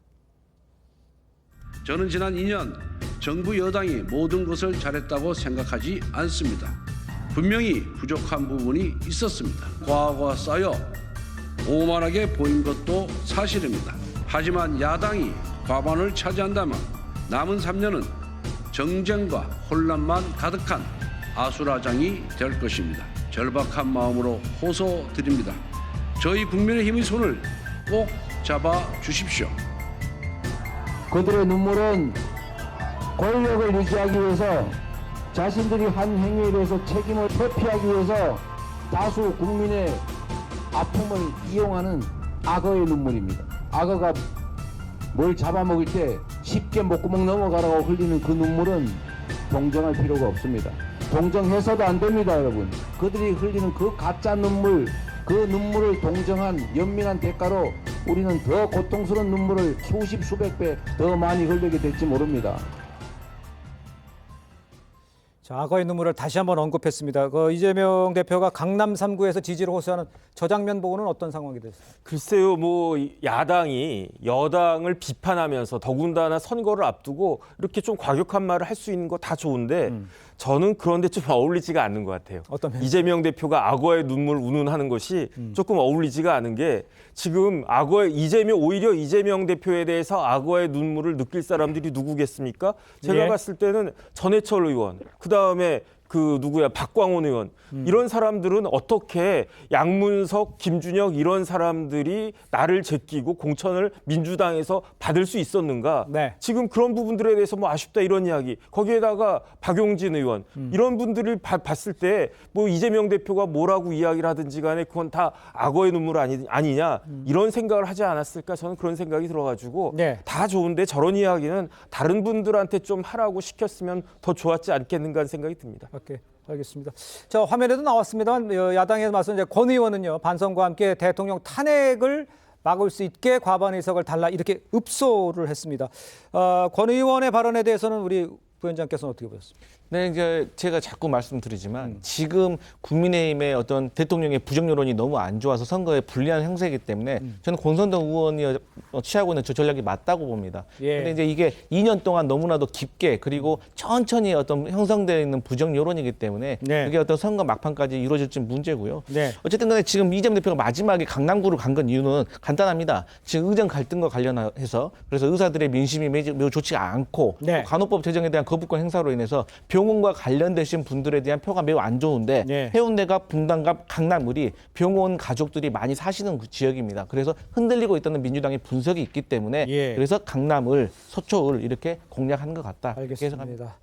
저는 지난 2년 정부 여당이 모든 것을 잘했다고 생각하지 않습니다. 분명히 부족한 부분이 있었습니다. 과거가 쌓여 오만하게 보인 것도 사실입니다. 하지만 야당이 과반을 차지한다면 남은 3년은 정쟁과 혼란만 가득한 아수라장이 될 것입니다. 절박한 마음으로 호소드립니다. 저희 국민의힘의 손을 꼭 잡아 주십시오. 그들의 눈물은 권력을 유지하기 위해서 자신들이 한 행위에 대해서 책임을 회피하기 위해서 다수 국민의 아픔을 이용하는 악어의 눈물입니다. 악어가 뭘 잡아먹을 때 쉽게 목구멍 넘어가라고 흘리는 그 눈물은 동정할 필요가 없습니다. 동정해서도 안 됩니다, 여러분. 그들이 흘리는 그 가짜 눈물, 그 눈물을 동정한 연민한 대가로 우리는 더 고통스러운 눈물을 수십 수백 배 더 많이 흘리게 될지 모릅니다. 자, 악어의 눈물을 다시 한번 언급했습니다. 이재명 대표가 강남 3구에서 지지를 호소하는 저 장면 보고는 어떤 상황이 됐어요? 글쎄요, 뭐 야당이 여당을 비판하면서 더군다나 선거를 앞두고 이렇게 좀 과격한 말을 할 수 있는 거 다 좋은데 저는 그런데 좀 어울리지가 않는 것 같아요. 어떤 면에서? 이재명 대표가 악어의 눈물 운운하는 것이 조금 어울리지가 않은 게 지금 오히려 이재명 대표에 대해서 악어의 눈물을 느낄 사람들이 누구겠습니까? 제가 예. 봤을 때는 전해철 의원, 그다음에 박광원 의원 이런 사람들은 어떻게 양문석, 김준혁 이런 사람들이 나를 제끼고 공천을 민주당에서 받을 수 있었는가? 지금 그런 부분들에 대해서 뭐 아쉽다 이런 이야기. 거기에다가 박용진 의원 이런 분들을 봤을 때 뭐 이재명 대표가 뭐라고 이야기를 하든지 간에 그건 다 악어의 눈물 아니냐 이런 생각을 하지 않았을까 저는 그런 생각이 들어가지고 다 좋은데 저런 이야기는 다른 분들한테 좀 하라고 시켰으면 더 좋았지 않겠는가 하는 생각이 듭니다. 오케이, 알겠습니다. 자, 화면에도 나왔습니다만 야당에서 맞선 이제 권 의원은요 반성과 함께 대통령 탄핵을 막을 수 있게 과반 의석을 달라 이렇게 읍소를 했습니다. 권 의원의 발언에 대해서는 우리 부위원장께서는 어떻게 보셨습니까? 네, 이제 제가 자꾸 말씀드리지만 지금 국민의힘의 어떤 대통령의 부정 여론이 너무 안 좋아서 선거에 불리한 형세이기 때문에 저는 권선동 의원이 취하고 있는 저 전략이 맞다고 봅니다. 그런데 이제 이게 2년 동안 너무나도 깊게 그리고 천천히 어떤 형성되어 있는 부정 여론이기 때문에 그게 어떤 선거 막판까지 이루어질지 문제고요. 어쨌든 간에 지금 이재명 대표가 마지막에 강남구를 간 건 이유는 간단합니다. 지금 의정 갈등과 관련해서 그래서 의사들의 민심이 매우 좋지 않고 간호법 제정에 대한 거부권 행사로 인해서 병원과 관련되신 분들에 대한 표가 매우 안 좋은데 예. 해운대가 분당과 강남을이 병원 가족들이 많이 사시는 그 지역입니다. 그래서 흔들리고 있다는 민주당의 분석이 있기 때문에 예. 그래서 강남을, 서초을 이렇게 공략하는 것 같다. 이렇게 해석합니다.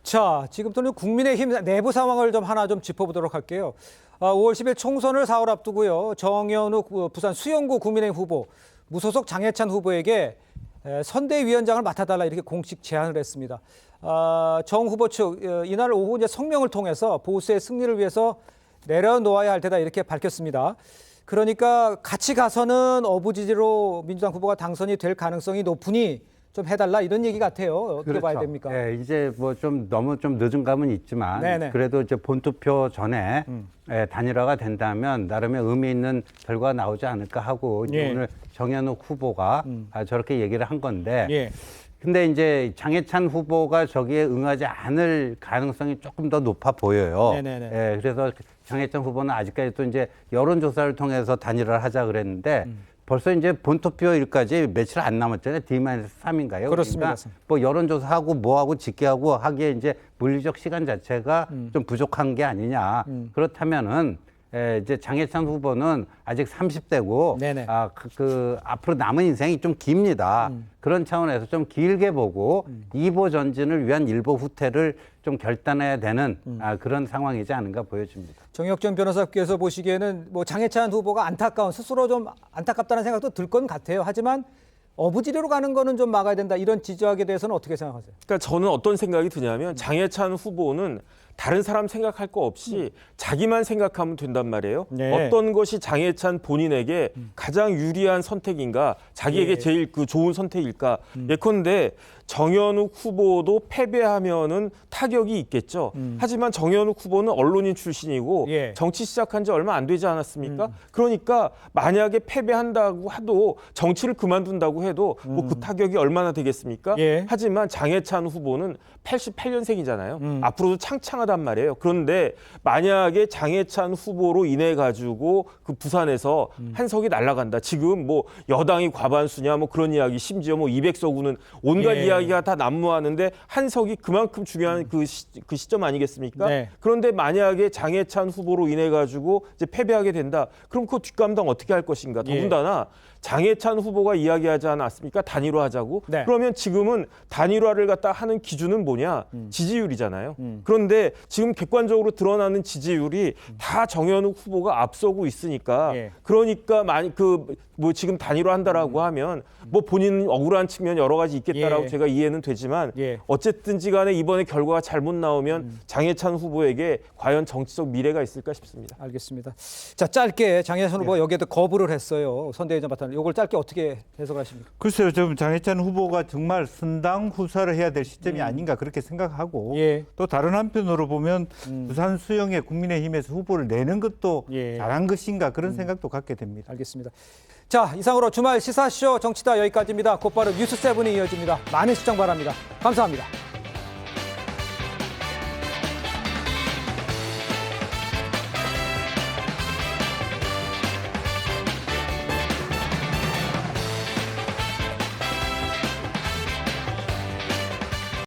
자, 지금부터는 국민의힘 내부 상황을 좀 하나 좀 짚어보도록 할게요. 5월 10일 총선을 4월 앞두고요. 정현욱 부산 수영구 국민의힘 후보, 무소속 장해찬 후보에게 선대위원장을 맡아달라 이렇게 공식 제안을 했습니다. 정 후보 측 이날 오후 이제 성명을 통해서 보수의 승리를 위해서 내려놓아야 할 테다 이렇게 밝혔습니다. 그러니까 같이 가서는 어부지리로 민주당 후보가 당선이 될 가능성이 높으니 좀 해달라 이런 얘기 같아요. 어떻게 봐야 됩니까? 네, 이제 뭐 좀 너무 좀 늦은 감은 있지만 네네. 그래도 이제 본투표 전에 단일화가 된다면 나름의 의미 있는 결과가 나오지 않을까 하고 이제 예. 오늘 정현욱 후보가 저렇게 얘기를 한 건데. 예. 근데 이제 장해찬 후보가 저기에 응하지 않을 가능성이 조금 더 높아 보여요. 네네네. 예, 그래서 장해찬 후보는 아직까지 또 이제 여론조사를 통해서 단일화를 하자 그랬는데 벌써 이제 본투표일까지 며칠 안 남았잖아요. D-3인가요? 그렇습니다. 그러니까 뭐 여론조사하고 뭐하고 집계하고 하기에 이제 물리적 시간 자체가 좀 부족한 게 아니냐. 그렇다면은 이제 장해찬 후보는 아직 30대고 앞으로 남은 인생이 좀 깁니다. 그런 차원에서 좀 길게 보고 2보 전진을 위한 1보 후퇴를 좀 결단해야 되는 그런 상황이지 않은가 보여집니다. 정혁전 변호사께서 보시기에는 뭐 장해찬 후보가 스스로 좀 안타깝다는 생각도 들 건 같아요. 하지만 어부지리로 가는 거는 좀 막아야 된다. 이런 지적에 대해서는 어떻게 생각하세요? 그러니까 저는 어떤 생각이 드냐면 장해찬 후보는 다른 사람 생각할 거 없이 자기만 생각하면 된단 말이에요. 네. 어떤 것이 장해찬 본인에게 가장 유리한 선택인가, 자기에게 예. 제일 그 좋은 선택일까. 예컨대 정현욱 후보도 패배하면은 타격이 있겠죠. 하지만 정현욱 후보는 언론인 출신이고 예. 정치 시작한 지 얼마 안 되지 않았습니까? 그러니까 만약에 패배한다고 해도 정치를 그만둔다고 해도 뭐 그 타격이 얼마나 되겠습니까? 예. 하지만 장해찬 후보는 88년생이잖아요. 앞으로도 창창하단 말이에요. 그런데 만약에 장해찬 후보로 인해 가지고 그 부산에서 한석이 날아간다. 지금 뭐 여당이 과반수냐 뭐 그런 이야기, 심지어 뭐 200석우는 온갖 예. 이야기가 다 난무하는데 한석이 그만큼 중요한 그 시점 아니겠습니까? 네. 그런데 만약에 장해찬 후보로 인해 가지고 이제 패배하게 된다. 그럼 그 뒷감당 어떻게 할 것인가? 예. 더군다나 장해찬 후보가 이야기하지 않았습니까? 단일화하자고. 네. 그러면 지금은 단일화를 갖다 하는 기준은 뭐냐? 지지율이잖아요. 그런데 지금 객관적으로 드러나는 지지율이 다 정현욱 후보가 앞서고 있으니까 예. 그러니까 뭐 지금 단일화 한다라고 하면 뭐 본인 억울한 측면 여러 가지 있겠다라고 예. 제가 이해는 되지만 예. 어쨌든지 간에 이번에 결과가 잘못 나오면 장해찬 후보에게 과연 정치적 미래가 있을까 싶습니다. 알겠습니다. 자, 짧게 장해찬 후보가 여기에도 거부를 했어요. 선대위원장 맡아는. 이걸 짧게 어떻게 해석하십니까? 글쎄요, 좀 장해찬 후보가 정말 선당 후사를 해야 될 시점이 아닌가 그렇게 생각하고 예. 또 다른 한편으로 보면 부산 수영에 국민의힘에서 후보를 내는 것도 예. 잘한 것인가 그런 생각도 갖게 됩니다. 알겠습니다. 자, 이상으로 주말 시사쇼 정치다 여기까지입니다. 곧바로 뉴스7이 이어집니다. 많은 시청 바랍니다. 감사합니다.